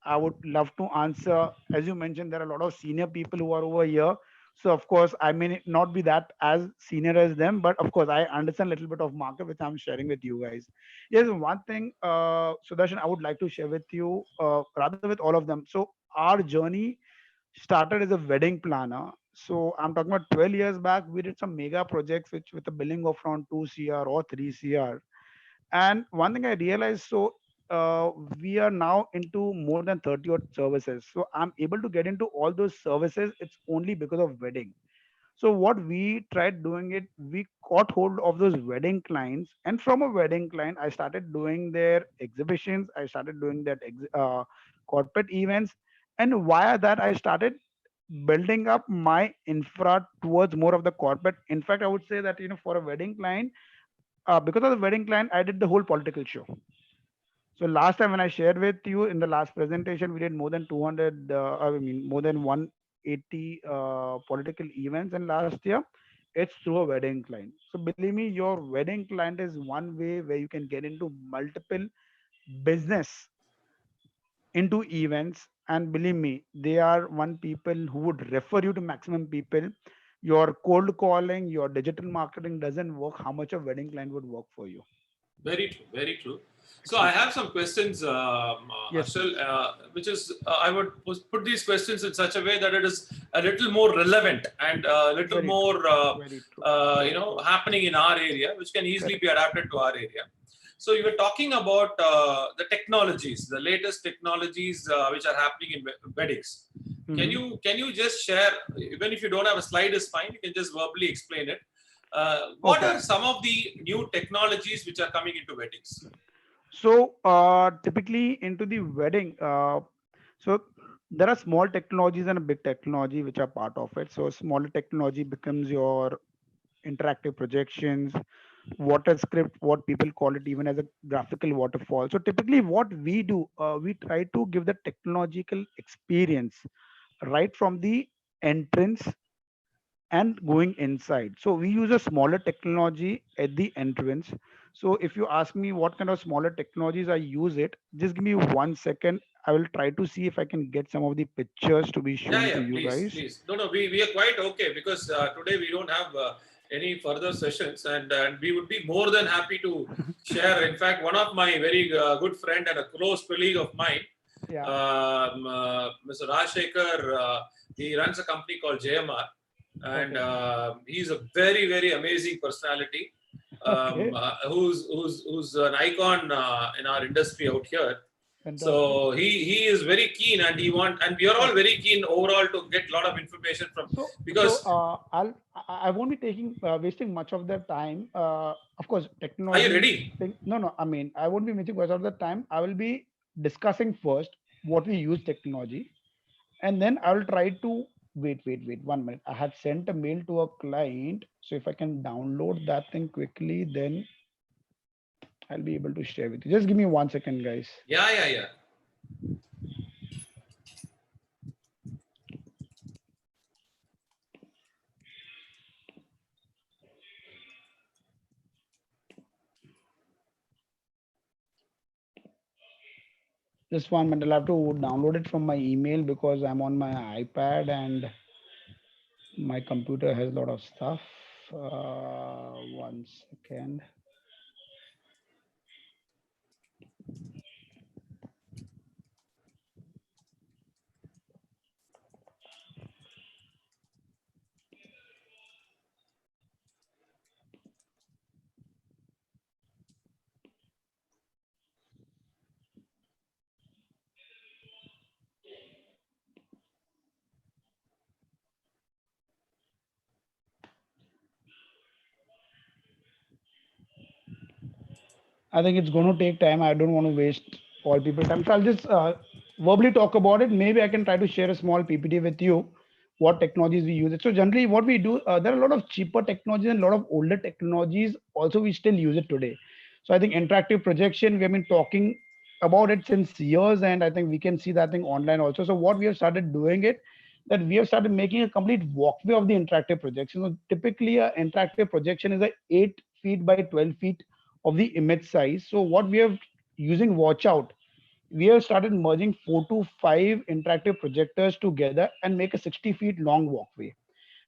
S2: I would love to answer. As you mentioned, there are a lot of senior people who are over here. So of course, I may not be that as senior as them, but of course, I understand a little bit of market which I'm sharing with you guys. Yes, one thing, Sudarshan, I would like to share with you, rather with all of them. So our journey started as a wedding planner. So I'm talking about 12 years back. We did some mega projects which with a billing of around 2 CR or 3 CR. And one thing I realized, so uh, we are now into more than 30 odd services. So I'm able to get into all those services. It's only because of wedding. So what we tried doing it, we caught hold of those wedding clients, and from a wedding client, I started doing their exhibitions. I started doing that corporate events, and via that, I started building up my infra towards more of the corporate. In fact, I would say that for a wedding client, because of the wedding client, I did the whole political show. So last time when I shared with you in the last presentation, we did more than 200, I mean, more than 180 political events in last year. it's through a wedding client. So believe me, your wedding client is one way where you can get into multiple business into events. And believe me, they are one people who would refer you to maximum people. Your cold calling, your digital marketing doesn't work how much a wedding client would work for you.
S1: Very true. Very true. So I
S2: Excellent.
S1: have some questions,
S2: Yes,
S1: Arshal,
S2: please.
S1: which is I would put these questions in such a way that it is a little more relevant and a little
S2: Very true.
S1: more,
S2: Very true.
S1: happening in our area, which can easily
S2: Correct.
S1: be adapted to our area. So you were talking about the technologies, the latest technologies which are happening in weddings.
S2: Mhm.
S1: Can you just share, even if you don't have a slide is fine, you can just verbally explain it. What
S2: Okay.
S1: are some of the new technologies which are coming into weddings?
S2: So typically into the wedding, so there are small technologies and a big technology which are part of it. So smaller technology becomes your interactive projections, water script, what people call it even as a graphical waterfall. So typically what we do, we try to give the technological experience right from the entrance and going inside. So we use a smaller technology at the entrance. So if you ask me what kind of smaller technologies I use it, just give me 1 second. I will try to see if I can get some of the pictures to be
S1: Yeah,
S2: shown to
S1: yeah,
S2: you
S1: please,
S2: guys.
S1: please. No, no, we are quite okay because today we don't have any further sessions, and we would be more than happy to share. In fact, one of my very good friend and a close colleague of mine,
S2: Yeah.
S1: Mr. Rajshekhar, he runs a company called JMR, and
S2: Okay.
S1: he's a very, very amazing personality,
S2: Okay.
S1: who's an icon in our industry out here.
S2: Fantastic.
S1: So he is very keen, and and we are all
S2: Okay.
S1: very keen overall to get a lot of information from,
S2: So
S1: because
S2: I won't be taking wasting much of their time. Of course,
S1: are you
S2: technology
S1: ready?
S2: thing. No, no. I mean, I won't be wasting much of the time. I will be discussing first what we use technology, and then I will try to wait 1 minute. I had sent a mail to a client, so if I can download that thing quickly, then I'll be able to share with you. Just give me 1 second, guys.
S1: Yeah, yeah, yeah.
S2: Just 1 minute. I'll have to download it from my email because I'm on my iPad and my computer has a lot of stuff. 1 second. I think it's going to take time. I don't want to waste all people time. So I'll just verbally talk about it. Maybe I can try to share a small PPT with you, what technologies we use it. So generally what we do, there are a lot of cheaper technologies and a lot of older technologies. Also, we still use it today. So I think interactive projection, we have been talking about it since years, and I think we can see that thing online also. So what we have started doing it, that we have started making a complete walkway of the interactive projection. So typically, a interactive projection is a 8 feet by 12 feet of the image size. So what we have using watch out, we have started merging 4 to 5 interactive projectors together and make a 60 feet long walkway.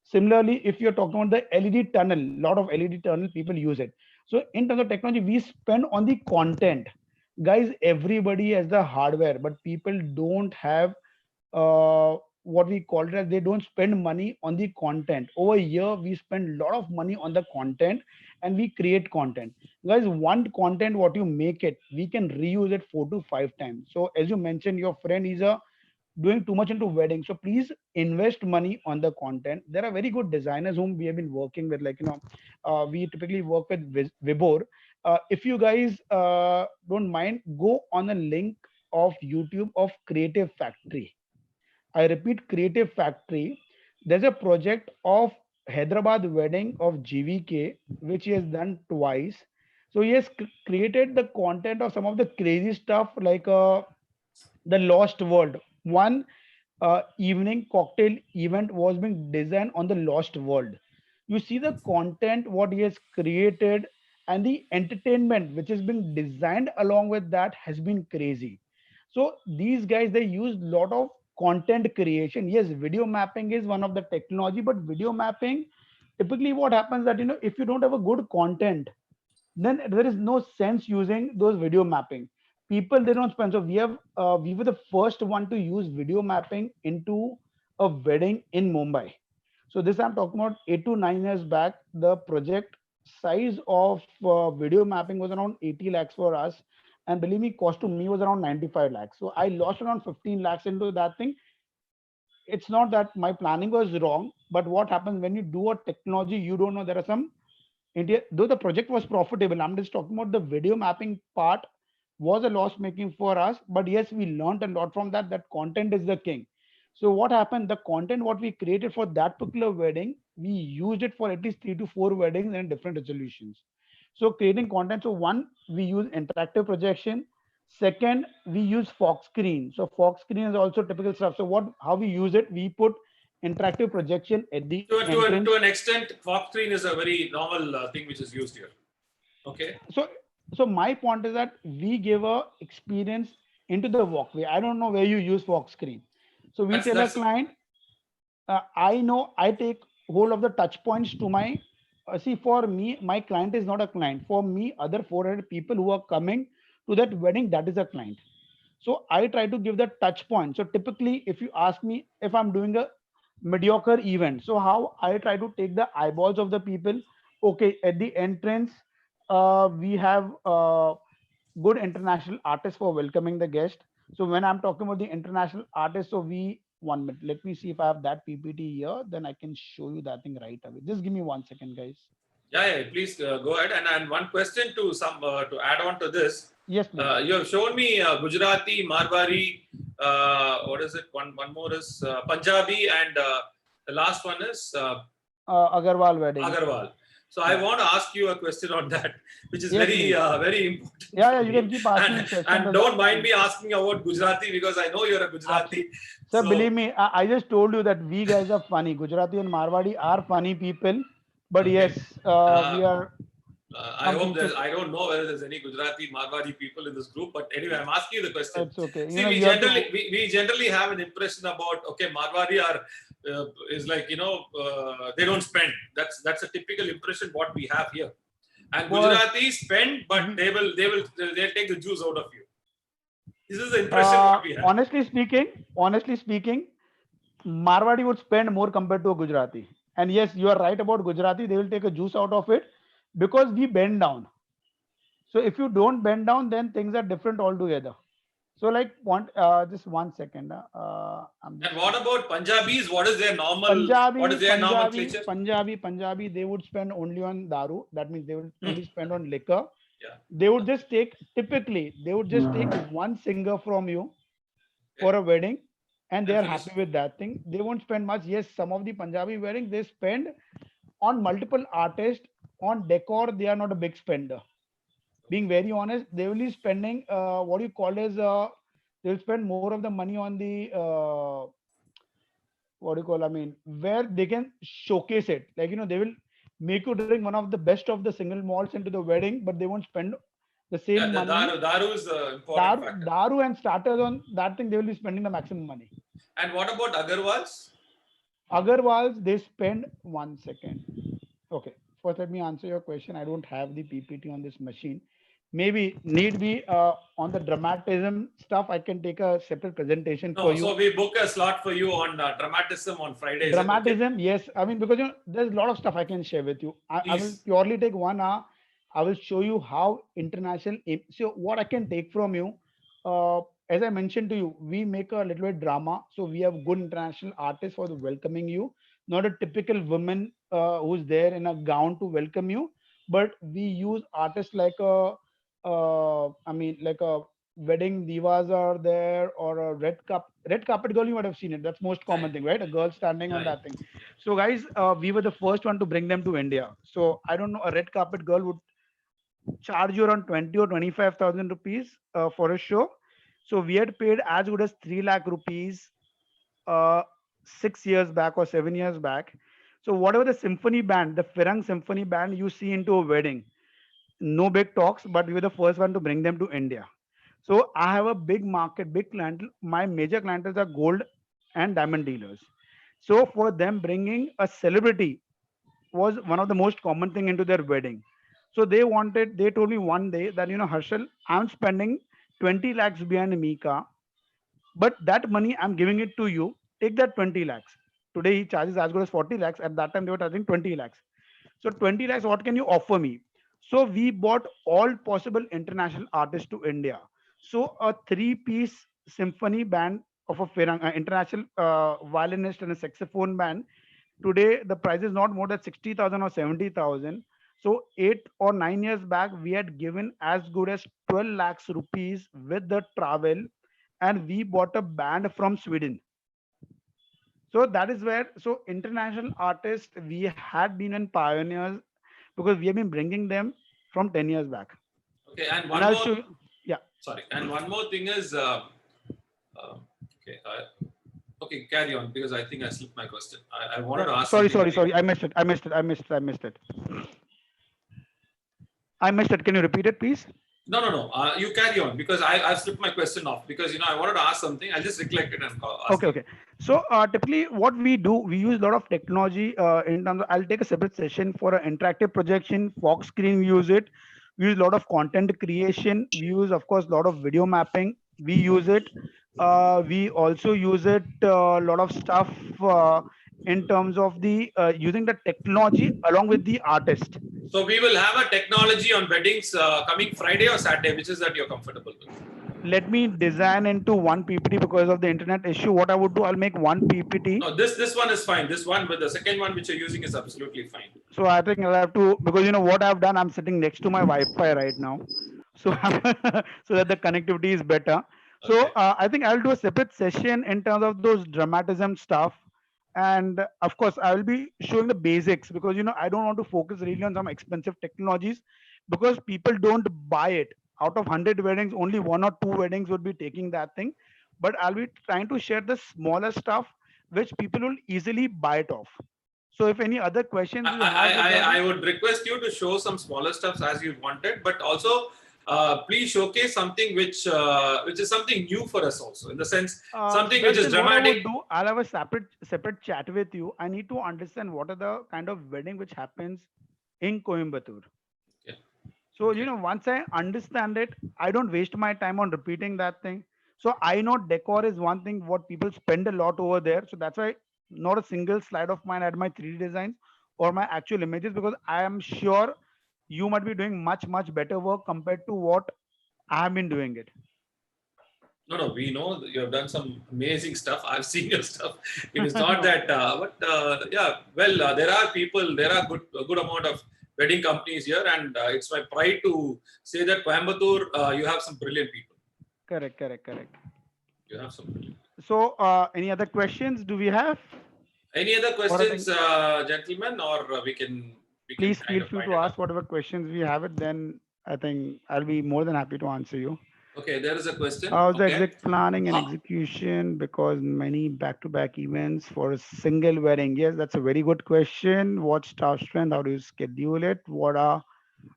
S2: Similarly, if you're talking about the LED tunnel, a lot of LED tunnel people use it. So in terms of technology, we spend on the content. Guys, everybody has the hardware, but people don't have what we call it as, they don't spend money on the content. Over here, we spend a lot of money on the content and we create content. Guys, one content, what you make it, we can reuse it 4 to 5 times. So as you mentioned, your friend is a doing too much into wedding. So please invest money on the content. There are very good designers whom we have been working with. Like, we typically work with Vibor. If you guys don't mind, go on a link of YouTube of Creative Factory. I repeat, Creative Factory. There's a project of Hyderabad wedding of GVK, which he has done twice. So he has created the content of some of the crazy stuff like the Lost World. One evening cocktail event was being designed on the Lost World. You see the content, what he has created, and the entertainment which has been designed along with that has been crazy. So these guys, they use a lot of content creation. Yes, video mapping is one of the technology, but video mapping, typically what happens that, if you don't have a good content, then there is no sense using those video mapping. People, they don't spend. So we were the first one to use video mapping into a wedding in Mumbai. So this I'm talking about 8 to 9 years back. The project size of video mapping was around 80 lakhs for us, and believe me, cost to me was around 95 lakhs. So I lost around 15 lakhs into that thing. It's not that my planning was wrong, but what happens when you do a technology, you don't know there are some India, though the project was profitable, I'm just talking about the video mapping part was a loss making for us. But yes, we learned a lot from that. That content is the king. So what happened? The content what we created for that particular wedding, we used it for at least 3 to 4 weddings and different resolutions. So creating content. So one, we use interactive projection. Second, we use Fox screen. So Fox screen is also typical stuff. So how we use it? We put interactive projection at the entrance.
S1: To an extent, Fox screen is a very normal thing which is used here. Okay.
S2: So my point is that we give a experience into the walkway. I don't know where you use Fox screen. So we tell a client, I know I take hold of the touch points to my, see, for me, my client is not a client. For me, other 400 people who are coming to that wedding, that is a client. So I try to give the touch point. So typically, if you ask me if I'm doing a mediocre event, so how I try to take the eyeballs of the people. Okay, at the entrance, we have good international artists for welcoming the guest. So when I'm talking about the international artists, so we 1 minute. Let me see if I have that PPT here. Then I can show you that thing right away. Just give me 1 second, guys.
S1: Yeah, please go ahead. And one question to to add on to this.
S2: Yes, please.
S1: You have shown me Gujarati, Marwari. What is it? One more is Punjabi, and the last one is
S2: Agarwal wedding.
S1: Agarwal. So I want to ask you a question on that, which is very important.
S2: Yeah, you can keep asking.
S1: And don't mind me asking about Gujarati because I know you're a Gujarati.
S2: Sir, believe me, I just told you that we guys are funny. Gujarati and Marwadi are funny people. But yes, we are.
S1: I hope that I don't know whether there's any Gujarati, Marwadi people in this group, but anyway, I'm asking you the question.
S2: It's okay.
S1: See, we generally have an impression about, okay, Marwadi are is like, they don't spend. That's a typical impression what we have here. And Gujarati spend, but they'll take the juice out of you. This is the impression what we have.
S2: Honestly speaking, Marwadi would spend more compared to a Gujarati. And yes, you are right about Gujarati. They will take a juice out of it because we bend down. So if you don't bend down, then things are different altogether. So just 1 second.
S1: And what about Punjabis? What is their normal? Nomenclature?
S2: Punjabi, they would spend only on daru. That means they would only spend on liquor.
S1: Yeah.
S2: They would just take one singer from you for a wedding, and they are happy with that thing. They won't spend much. Yes, some of the Punjabi weddings, they spend on multiple artists. On decor, they are not a big spender. Being very honest, they will be spending what you call as they'll spend more of the money on the where they can showcase it. Like, they will make you drink one of the best of the single malts into the wedding, but they won't spend the same money.
S1: Daru is the important factor.
S2: Daru and starters on that thing, they will be spending the maximum money.
S1: And what about Agarwals?
S2: Agarwals, they spend 1 second. Okay. First, let me answer your question. I don't have the PPT on this machine. Maybe on the dramatism stuff, I can take a separate presentation for you.
S1: So we book a slot for you on dramatism on Friday.
S2: Dramatism, yes. I mean, because there's a lot of stuff I can share with you. I will purely take 1 hour. I will show you how international. So what I can take from you, as I mentioned to you, we make a little bit drama. So we have good international artists for welcoming you. Not a typical woman who's there in a gown to welcome you, but we use artists like a wedding divas are there, or a red carpet girl. You might have seen it. That's most common thing, right? A girl standing on that thing. So guys, we were the first one to bring them to India. So I don't know, a red carpet girl would charge you around 20 or 25,000 rupees for a show. So we had paid as good as 3 lakh rupees 6 years back or 7 years back. So whatever the symphony band, the Firang symphony band you see into a wedding, no big talks, but we were the first one to bring them to India. So I have a big market, big client. My major clients are gold and diamond dealers. So for them, bringing a celebrity was one of the most common thing into their wedding. So they told me one day that, Harshal, I'm spending 20 lakhs behind Mika, but that money I'm giving it to you. Take that 20 lakhs. Today he charges as good as 40 lakhs. At that time they were charging 20 lakhs. So 20 lakhs, what can you offer me? So we bought all possible international artists to India. So a three-piece symphony band of a international violinist and a saxophone band. Today the price is not more than 60,000 or 70,000. So 8 or 9 years back, we had given as good as 12 lakhs rupees with the travel, and we bought a band from Sweden. So that is where, so international artists, we had been in pioneers because we have been bringing them from 10 years back.
S1: Okay, and
S2: And
S1: one
S2: I'll
S1: more.
S2: show you. Yeah.
S1: Sorry, and one more thing is, okay, okay, carry on because I think I slipped my question. I wanted to ask.
S2: Sorry,
S1: something
S2: sorry,
S1: very-
S2: sorry. I missed it. I missed it. I missed it. I missed it. I missed it. Can you repeat it, please?
S1: No, no, no. You carry on because I slipped my question off because I wanted to ask something. I'll just recollect it and ask.
S2: Okay, okay. So typically what we do, we use a lot of technology in terms of, I'll take a separate session for an interactive projection, Fox screen, we use it. We use a lot of content creation. We use, of course, a lot of video mapping. We use it. We also use it a lot of stuff in terms of the using the technology along with the artist.
S1: So we will have a technology on weddings coming Friday or Saturday, which is that you're comfortable with.
S2: Let me design into one PPT because of the internet issue. What I would do, I'll make one PPT.
S1: No, this one is fine. This one, but the second one which you're using is absolutely fine.
S2: So I think I'll have to, because what I've done, I'm sitting next to my Wi-Fi right now. So so that the connectivity is better. So
S1: Okay.
S2: I think I'll do a separate session in terms of those dramatism stuff. And of course, I will be showing the basics because I don't want to focus really on some expensive technologies because people don't buy it. Out of 100 weddings, only 1 or 2 weddings would be taking that thing. But I'll be trying to share the smaller stuff which people will easily buy it off. So if any other questions you have,
S1: I would request you to show some smaller stuff as you wanted, but also please showcase something which is something new for us also, in the sense something which is
S2: Darshan, what I would
S1: dramatic.
S2: do, I'll have a separate chat with you. I need to understand what are the kind of wedding which happens in Coimbatore.
S1: Yeah.
S2: So
S1: Okay.
S2: once I understand it, I don't waste my time on repeating that thing. So I know decor is one thing what people spend a lot over there. So that's why not a single slide of mine had my 3D designs or my actual images, because I am sure you might be doing much better work compared to what I have been doing it.
S1: No, we know that you have done some amazing stuff. I've seen your stuff. It is not that, but yeah, well, there are people, there are a good amount of wedding companies here, and it's my pride to say that Coimbatore, you have some brilliant people.
S2: Correct.
S1: You have some brilliant.
S2: So any other questions do we have?
S1: Any other
S2: What are
S1: questions, gentlemen, or we can
S2: Please
S1: kind
S2: feel
S1: of
S2: free
S1: wind
S2: to
S1: it
S2: ask
S1: up?
S2: whatever questions we have it. Then I think I'll be more than happy to answer you.
S1: Okay, there is a question.
S2: How's the
S1: Okay.
S2: exact planning and
S1: Ah.
S2: execution? Because many back-to-back events for a single wedding. Yes, that's a very good question. What's staff strength? How do you schedule it? What are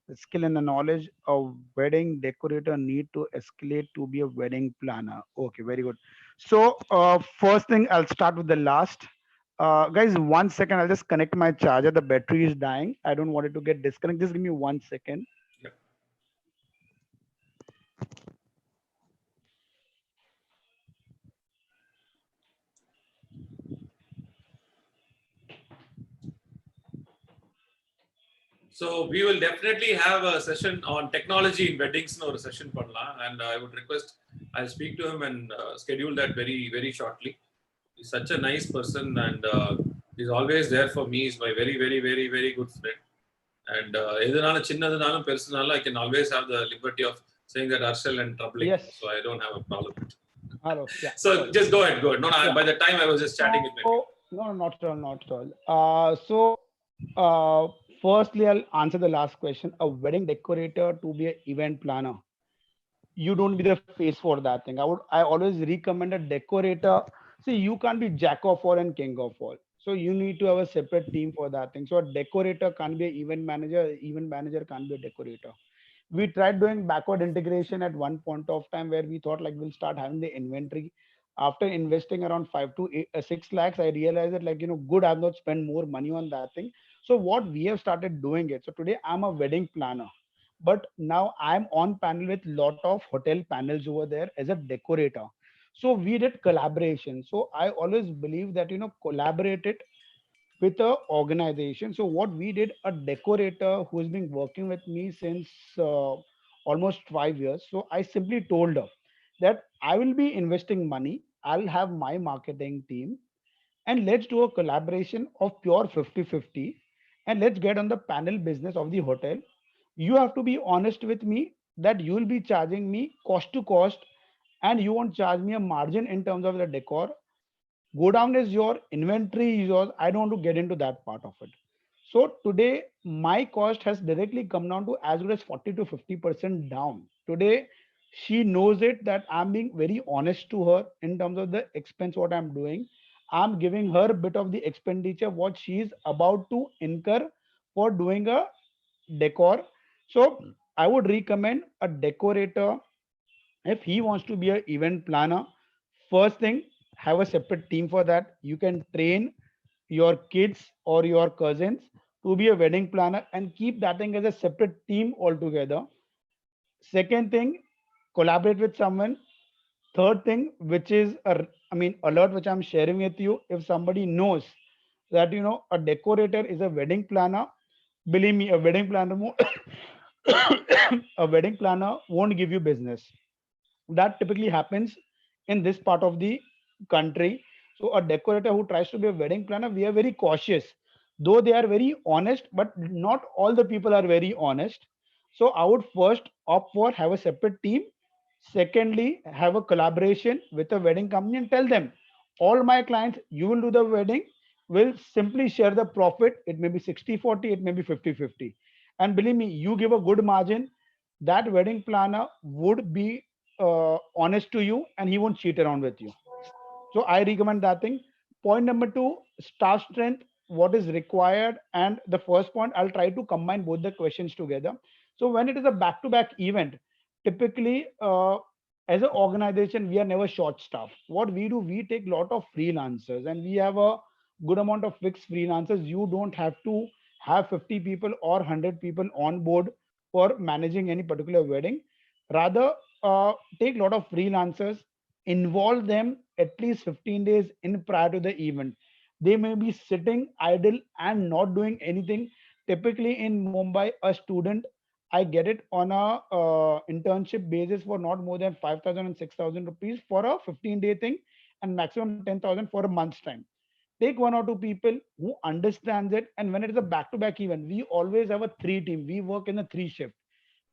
S2: the skill and the knowledge a wedding decorator need to escalate to be a wedding planner? Okay, very good. So first thing, I'll start with the last. Guys, 1 second. I'll just connect my charger. The battery is dying. I don't want it to get disconnected. Just give me 1 second.
S1: Yep. So we will definitely have a session on technology in weddings or a session panla, and I would request I'll speak to him and schedule that very shortly. He's such a nice person, and he's always there for me. He's my very good friend. And எதுனாலும் சின்னதுனாலும் பெருசுனாலும் I can always have the liberty of saying that Arshal and troubling.
S2: Yes.
S1: So I don't have a problem with it.
S2: Hello. Yeah.
S1: So
S2: sorry.
S1: just go ahead. No,
S2: Yeah.
S1: by the time I was just chatting with my people.
S2: No, not at all, not at all. Firstly, I'll answer the last question. A wedding decorator to be an event planner, you don't be the face for that thing. I always recommend a decorator. See, you can't be jack of all and king of all. So you need to have a separate team for that thing. So a decorator can't be an event manager can't be a decorator. We tried doing backward integration at one point of time where we thought like we'll start having the inventory. After investing around 6 lakhs, I realized that like, good, I've not spent more money on that thing. So what we have started doing it. So today I'm a wedding planner, but now I'm on panel with lot of hotel panels over there as a decorator. So we did collaboration. So I always believe that, collaborate it with a organization. So what we did, a decorator who's been working with me since almost 5 years. So I simply told her that I will be investing money. I'll have my marketing team and let's do a collaboration of pure 50-50 and let's get on the panel business of the hotel. You have to be honest with me that you will be charging me cost to cost and you won't charge me a margin in terms of the decor. Go down is your inventory is yours. I don't want to get into that part of it. So today my cost has directly come down to as good as 40 to 50% down. Today she knows it that I'm being very honest to her in terms of the expense what I'm doing. I'm giving her a bit of the expenditure what she is about to incur for doing a decor. So I would recommend a decorator if he wants to be an event planner. First thing, have a separate team for that. You can train your kids or your cousins to be a wedding planner and keep that thing as a separate team altogether. Second thing, collaborate with someone. Third thing, which is alert, which I'm sharing with you. If somebody knows that a decorator is a wedding planner, believe me, a wedding planner a wedding planner won't give you business. That typically happens in this part of the country. So a decorator who tries to be a wedding planner, we are very cautious, though they are very honest, but not all the people are very honest. So I would first opt for have a separate team. Secondly, have a collaboration with a wedding company and tell them all my clients, you will do the wedding, will simply share the profit. It may be 60-40, it may be 50-50. And believe me, you give a good margin, that wedding planner would be honest to you and he won't cheat around with you. So I recommend that thing. Point number two, staff strength, what is required. And the first point, I'll try to combine both the questions together. So when it is a back-to-back event, typically as an organization, we are never short staff. What we do, we take a lot of freelancers and we have a good amount of fixed freelancers. You don't have to have 50 people or 100 people on board for managing any particular wedding. Rather, take a lot of freelancers, involve them at least 15 days in prior to the event. They may be sitting idle and not doing anything. Typically in Mumbai, a student, I get it on a internship basis for not more than 5,000 and 6,000 rupees for a 15-day thing and maximum 10,000 for a month's time. Take one or two people who understands it. And when it is a back-to-back event, we always have a three team. We work in a three shift.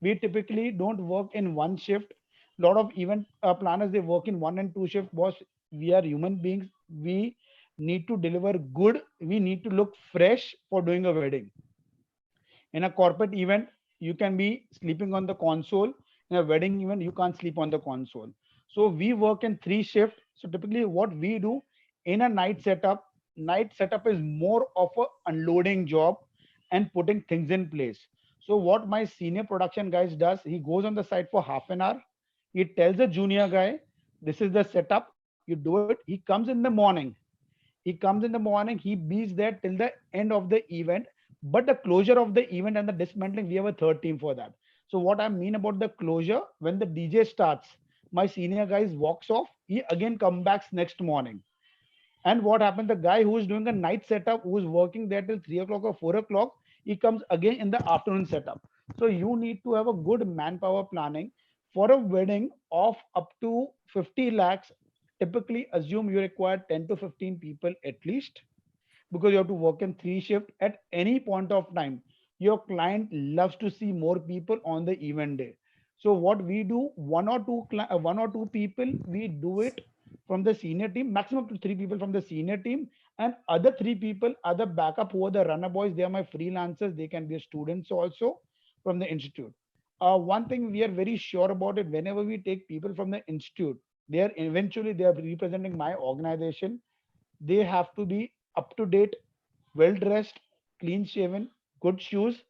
S2: We typically don't work in one shift. A lot of event planners, they work in one and two shift. Boss, we are human beings. We need to deliver good. We need to look fresh for doing a wedding. In a corporate event, you can be sleeping on the console. In a wedding event, you can't sleep on the console. So we work in three shifts. So typically what we do in a night setup is more of a unloading job and putting things in place. So what my senior production guys does, he goes on the site for half an hour. He tells the junior guy, this is the setup, you do it. He comes in the morning. He bees there till the end of the event. But the closure of the event and the dismantling, we have a third team for that. So what I mean about the closure, when the DJ starts, my senior guys walks off, he again comes back next morning. And what happened? The guy who is doing a night setup, who is working there till 3 o'clock or 4 o'clock, he comes again in the afternoon setup. So you need to have a good manpower planning for a wedding of up to 50 lakhs. Typically, assume you require 10 to 15 people at least, because you have to work in three shift at any point of time. Your client loves to see more people on the event day. So what we do, one or two people, we do it from the senior team, maximum to three people from the senior team, and other three people are the backup, who are the runner boys. They are my freelancers. They can be students also from the institute. One thing we are very sure about it, whenever we take people from the institute, they are representing my organization. They have to be up to date, well dressed, clean shaven, good shoes,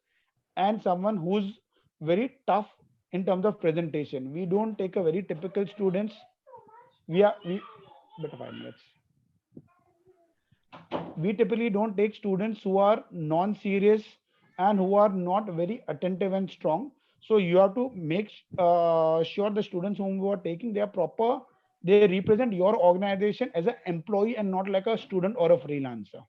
S2: and someone who's very tough in terms of presentation. We don't take a very typical students. We better 5 minutes. We typically don't take students who are non-serious and who are not very attentive and strong. So you have to make sure the students whom you are taking, they are proper. They represent your organization as an employee and not like a student or a freelancer.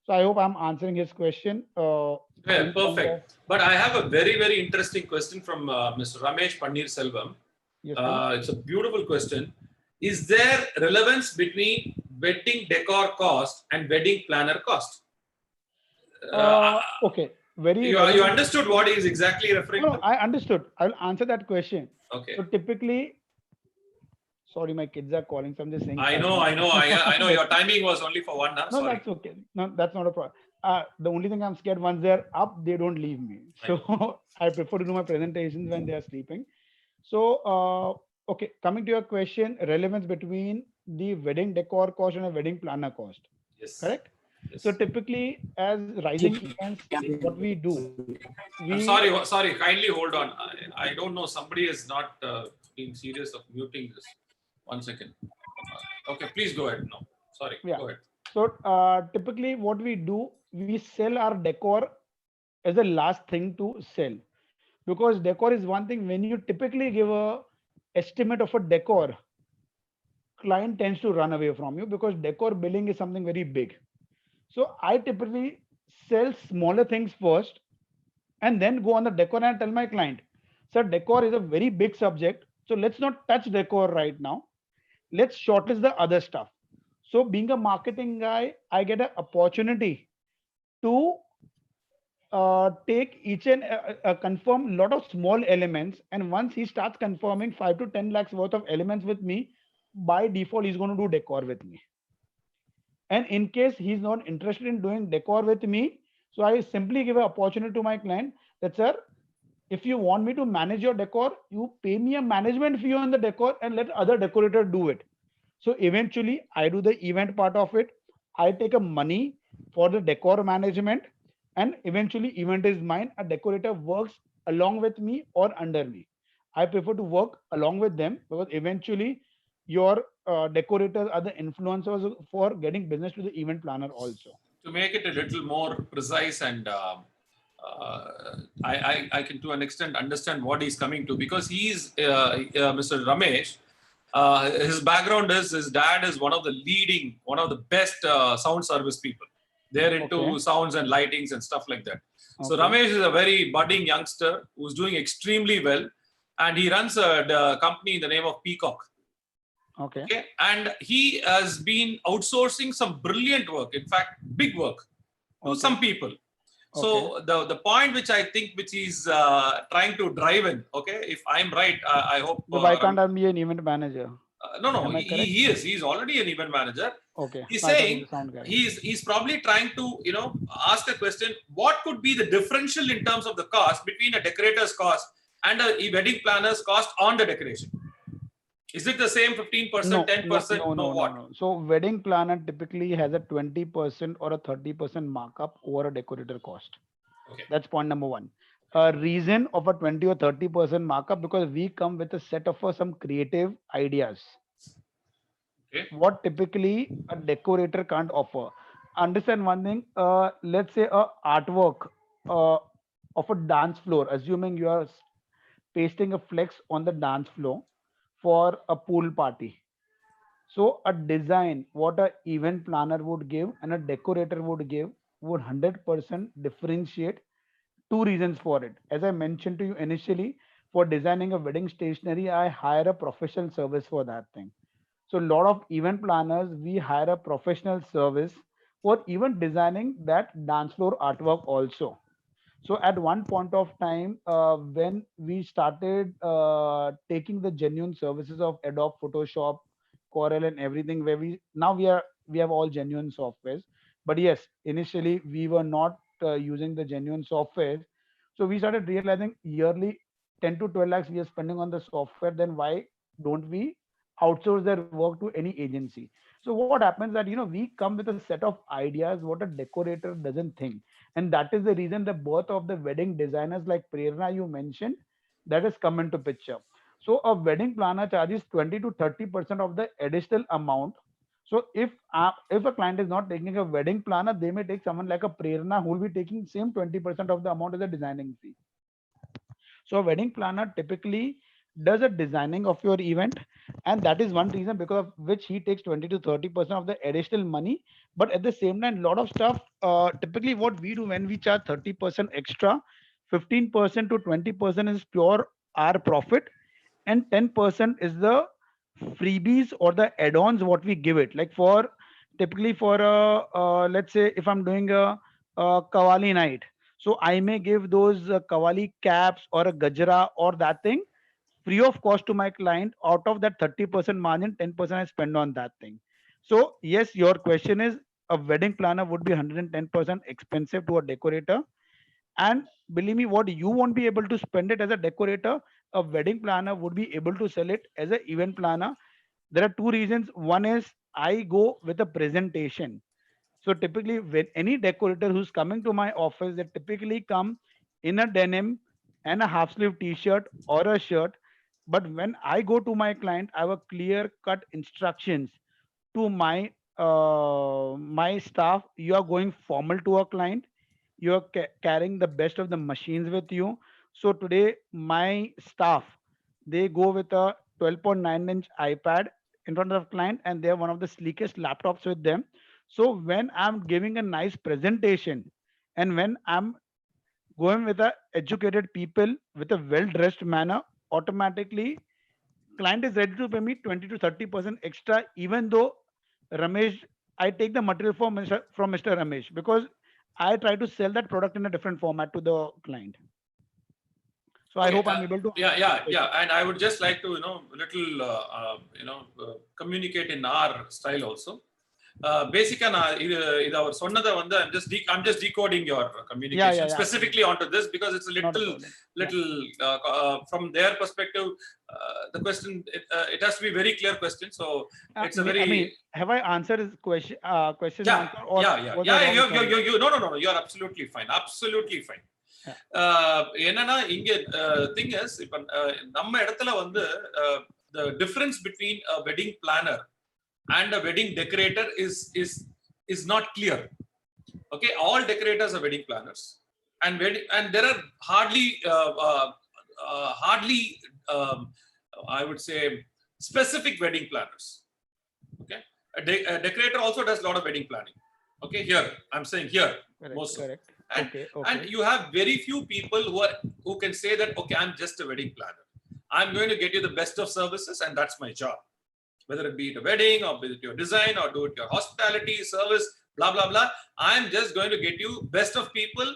S2: So I hope I'm answering his question.
S1: Yeah,
S2: In terms of,
S1: perfect. But I have a very, very interesting question from Mr. Ramesh Panir Selvam.
S2: yes, ma'am.
S1: It's a beautiful question. Is there relevance between wedding decor cost and wedding planner cost?
S2: Okay, very
S1: You
S2: relevant.
S1: understood what he is exactly referring
S2: No,
S1: to?
S2: I understood. I'll answer that question.
S1: Okay.
S2: So typically, sorry, my kids are calling, so I'm just saying.
S1: I know. I know. Your timing was only for 1 hour.
S2: No,
S1: Sorry.
S2: that's okay. No, that's not a problem. The only thing I'm scared, once they're up, they don't leave me. So I prefer to do my presentations when they are sleeping. So, okay, coming to your question, relevance between the wedding decor cost and a wedding planner cost,
S1: Yes.
S2: correct?
S1: Yes.
S2: So typically, as rising events, what we do,
S1: I'm
S2: we
S1: sorry. Kindly hold on. I don't know. Somebody is not being serious of muting this. 1 second. Okay, please go ahead. No, sorry.
S2: yeah.
S1: Go ahead.
S2: So typically, what we do, we sell our decor as the last thing to sell, because decor is one thing. When you typically give a estimate of a decor, client tends to run away from you because decor billing is something very big. So I typically sell smaller things first and then go on the decor and tell my client, sir, decor is a very big subject. So let's not touch decor right now. Let's shortlist the other stuff. So being a marketing guy, I get an opportunity to take each and confirm lot of small elements. And once he starts confirming 5 to 10 lakhs worth of elements with me, by default, he's going to do decor with me. And in case he's not interested in doing decor with me, so I simply give an opportunity to my client that, sir, if you want me to manage your decor, you pay me a management fee on the decor and let other decorator do it. So eventually I do the event part of it. I take a money for the decor management, and eventually event is mine. A decorator works along with me or under me. I prefer to work along with them because eventually your decorators are the influencers for getting business to the event planner also.
S1: To make it a little more precise and I can to an extent understand what he's coming to, because he's Mr. Ramesh. His background is his dad is one of the best sound service people. They're into
S2: Okay.
S1: sounds and lightings and stuff like that. So
S2: Okay.
S1: Ramesh is a very budding youngster who's doing extremely well, and he runs a company in the name of Peacock.
S2: Okay.
S1: Okay, and he has been outsourcing some brilliant work, in fact, big work to
S2: Okay.
S1: some people. So the point which I think which he's trying to drive in, okay, if I'm right, I hope.
S2: So why can't I be an event manager?
S1: No,
S2: Am I correct?
S1: he is. He's already an event manager.
S2: Okay.
S1: He's
S2: I thought he
S1: saying
S2: was a sound guy.
S1: he's probably trying to ask a question: what could be the differential in terms of the cost between a decorator's cost and a wedding planner's cost on the decoration? Is it the same 15%, 10%?
S2: No. So wedding planner typically has a 20% or a 30% markup over a decorator cost.
S1: Okay.
S2: That's point number one. A reason of a 20 or 30% markup, because we come with a set of some creative ideas.
S1: Okay.
S2: What typically a decorator can't offer. Understand one thing. Let's say a artwork of a dance floor, assuming you are pasting a flex on the dance floor for a pool party. So a design, what a event planner would give and a decorator would give, would 100% differentiate. Two reasons for it. As I mentioned to you initially, for designing a wedding stationery, I hire a professional service for that thing. So a lot of event planners, we hire a professional service for even designing that dance floor artwork also. So at one point of time, when we started taking the genuine services of Adobe Photoshop, Corel, and everything, where we have all genuine softwares. But yes, initially we were not using the genuine software. So we started realizing yearly 10 to 12 lakhs we are spending on the software. Then why don't we outsource their work to any agency? So what happens that, we come with a set of ideas what a decorator doesn't think. And that is the reason the birth of the wedding designers like Prerna you mentioned, that has come into picture. So a wedding planner charges 20 to 30% of the additional amount. So if a client is not taking a wedding planner, they may take someone like a Prerna who will be taking same 20% of the amount as a designing fee. So a wedding planner typically does a designing of your event, and that is one reason because of which he takes 20 to 30% of the additional money. But at the same time, a lot of stuff. Typically, what we do when we charge 30% extra, 15% to 20% is pure our profit, and 10% is the freebies or the add-ons what we give it. Like for typically for a let's say if I'm doing a Kawali night, so I may give those Kawali caps or a Gajra or that thing free of cost to my client. Out of that 30% margin, 10% I spend on that thing. So yes, your question is a wedding planner would be 110% expensive to a decorator. And believe me, what you won't be able to spend it as a decorator, a wedding planner would be able to sell it as an event planner. There are two reasons. One is I go with a presentation. So typically, when any decorator who's coming to my office, they typically come in a denim and a half sleeve t-shirt or a shirt. But when I go to my client, I have a clear cut instructions to my staff. You are going formal to a client. You are carrying the best of the machines with you. So today, my staff, they go with a 12.9-inch iPad in front of the client, and they have one of the sleekest laptops with them. So when I'm giving a nice presentation, and when I'm going with a educated people with a well-dressed manner, automatically client is ready to pay me 20 to 30% extra, even though Ramesh, I take the material from Mr. Ramesh because I try to sell that product in a different format to the client. So I
S1: Okay.
S2: hope I'm able to.
S1: Yeah. And I would just like to, little, communicate in our style also. Basically, I'm just decoding your communication specifically onto this because it's a little from their perspective. The question it has to be very clear question. So it's a very.
S2: I mean, have I answered his question?
S1: Yeah. No. You're absolutely fine. Absolutely fine. என்னன்னா இங்க thing is இப்ப நம்ம இடத்துல வந்து the difference between a wedding planner and a wedding decorator is not clear. Okay, all decorators are wedding planners, and there are hardly I would say specific wedding planners. Okay, a decorator also does a lot of wedding planning. Okay, here I'm saying here most
S2: correct.
S1: And you have very few people who can say that, okay, I'm just a wedding planner. I'm going to get you the best of services, and that's my job. Whether it be a wedding or be it your design or do it your hospitality service, blah blah blah. I'm just going to get you best of people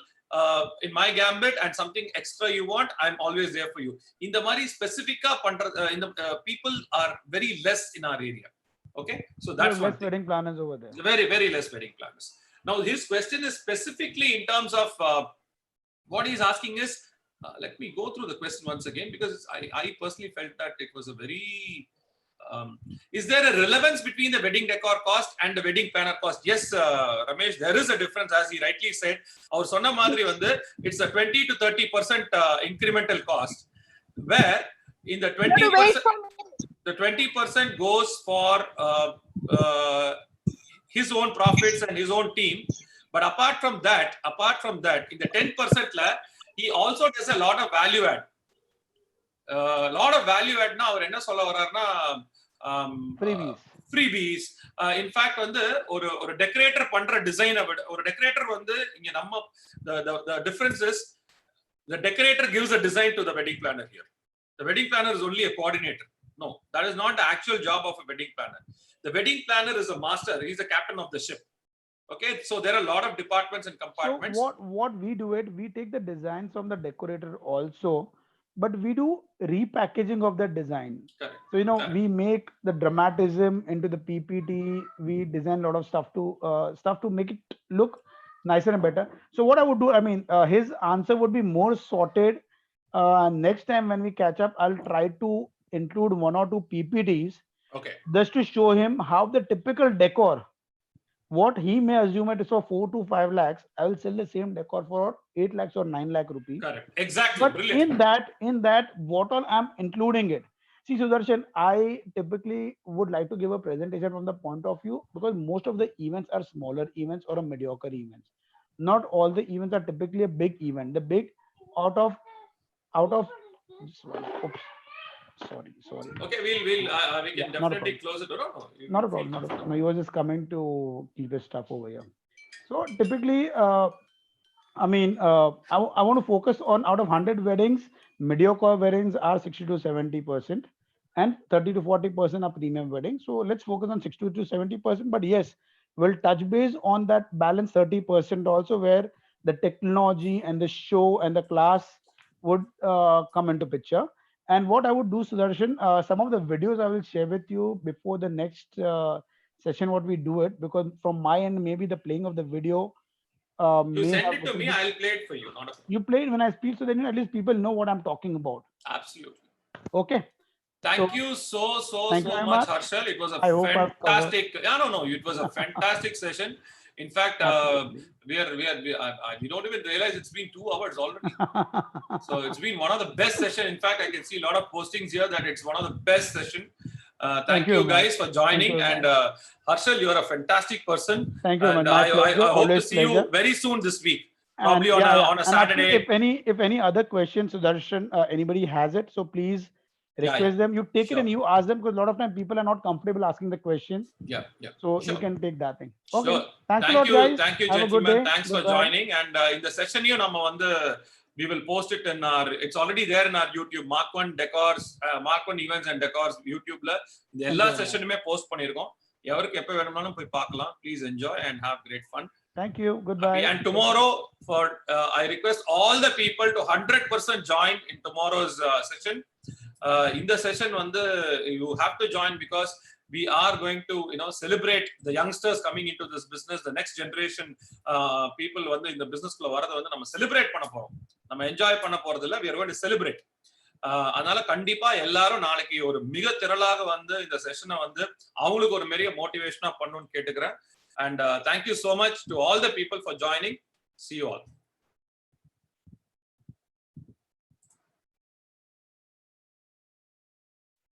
S1: in my gambit, and something extra you want, I'm always there for you. In the mari specifica people are very less in our area. Okay, so that's one thing.
S2: Wedding planners over there.
S1: Very, very less wedding planners. Now, his question is specifically in terms of what he's asking is, let me go through the question once again, because I personally felt that it was a very, is there a relevance between the wedding decor cost and the wedding planner cost? Yes, Ramesh, there is a difference, as he rightly said. Our sonna madri vandu, it's a 20 to 30% incremental cost, where in the 20%, the 20% goes for his own profits and his own team. But apart from that, in the 10% la, he also does a lot of value add. Na அவர் என்ன சொல்ல வர்றாருன்னா freebies. In fact வந்து ஒரு decorator பண்ற டிசைனை விட ஒரு decorator வந்து இங்க நம்ம the difference is the decorator gives a design to the wedding planner here. The wedding planner is only a coordinator. No, that is not the actual job of a wedding planner. The wedding planner is a master. He's the captain of the ship. Okay, so there are a lot of departments and compartments.
S2: So what we do we take the designs from the decorator also, but we do repackaging of the design.
S1: Correct.
S2: So we make the dramatism into the PPT. We design a lot of stuff to make it look nicer and better. So what I would do, his answer would be more sorted. Next time when we catch up, I'll try to include one or two PPTs
S1: Okay.
S2: just to show him how the typical decor, what he may assume it is for 4 to 5 lakhs, I will sell the same decor for 8 lakhs or 9 lakh rupees.
S1: Correct. Exactly.
S2: But
S1: Brilliant.
S2: in that, what all I'm including it. See, Sudarshan, I typically would like to give a presentation from the point of view because most of the events are smaller events or a mediocre events. Not all the events are typically a big event. The big out of oops, sorry.
S1: Okay, we
S2: Yeah,
S1: can
S2: not a
S1: definitely
S2: problem.
S1: close the door. No,
S2: Not a
S1: feel
S2: problem. Not a
S1: comfortable.
S2: problem. No, he was just coming to keep his stuff over here. So typically, I mean, I want to focus on out of 100 weddings, mediocre weddings are 60 to 70%, and 30 to 40% are premium weddings. So let's focus on 60 to 70%. But yes, we'll touch base on that balance 30% also, where the technology and the show and the class would come into picture. And what I would do, Sudarshan, some of the videos I will share with you before the next session, what we do it, because from my end, maybe the playing of the video
S1: You
S2: may
S1: send
S2: have
S1: it to me, I'll play it for you. Not a problem.
S2: you play it when I speak, so then at least people know what I'm talking about.
S1: Absolutely.
S2: Okay.
S1: Thank
S2: So
S1: you so
S2: thank you very
S1: much,
S2: much.
S1: Harshal. It was a
S2: I hope I've covered.
S1: fantastic. Yeah, no. It was a fantastic session. In fact,
S2: Absolutely.
S1: we don't even realize it's been 2 hours already. So it's been one of the best session. In fact, I can see a lot of postings here that it's one of the best session. Thank you guys for joining. And Harshal, you are a fantastic person.
S2: Thank you very
S1: And
S2: much. My pleasure.
S1: I hope to
S2: Always
S1: see
S2: pleasure.
S1: you very soon this week.
S2: And
S1: Probably on a
S2: And
S1: Saturday.
S2: actually, if any other questions, Sudarshan, anybody has it, so please request them. You take it and you ask them, because a lot of time people are not comfortable asking the question.
S1: Yeah.
S2: So
S1: Sure.
S2: you can take that thing.
S1: Sure.
S2: Okay. Thanks a
S1: Thank
S2: lot,
S1: you,
S2: guys.
S1: thank you,
S2: Have a good
S1: gentlemen.
S2: day.
S1: Thanks for
S2: Goodbye.
S1: joining. And in the session, we will post it in our. It's already there in our YouTube. Mark One Decors, Mark One Events and Decors YouTube la. The எல்லா செஷனுமே post பண்ணிருக்கோம். எவருக்கு எப்ப வேணும்னாலும் போய் பார்க்கலாம். Please enjoy and have great fun.
S2: Thank you. Goodbye.
S1: And tomorrow, I request all the people to 100% join in tomorrow's session. In the session, you have to join because we are going to celebrate the youngsters coming into this business, the next generation people in the business குள்ள வரத நம்ம celebrate பண்ண போறோம். நம்ம enjoy பண்ண போறது இல்ல, we are going to celebrate. அதனால கண்டிப்பா எல்லாரும் நாளைக்கு ஒரு மிக திரளாக இந்த செஷனை அவங்களுக்கு ஒரு பெரிய மோட்டிவேஷனா பண்ணணும்னு கேட்டுக்கிறேன். And thank you so much to all the people for joining. See you all.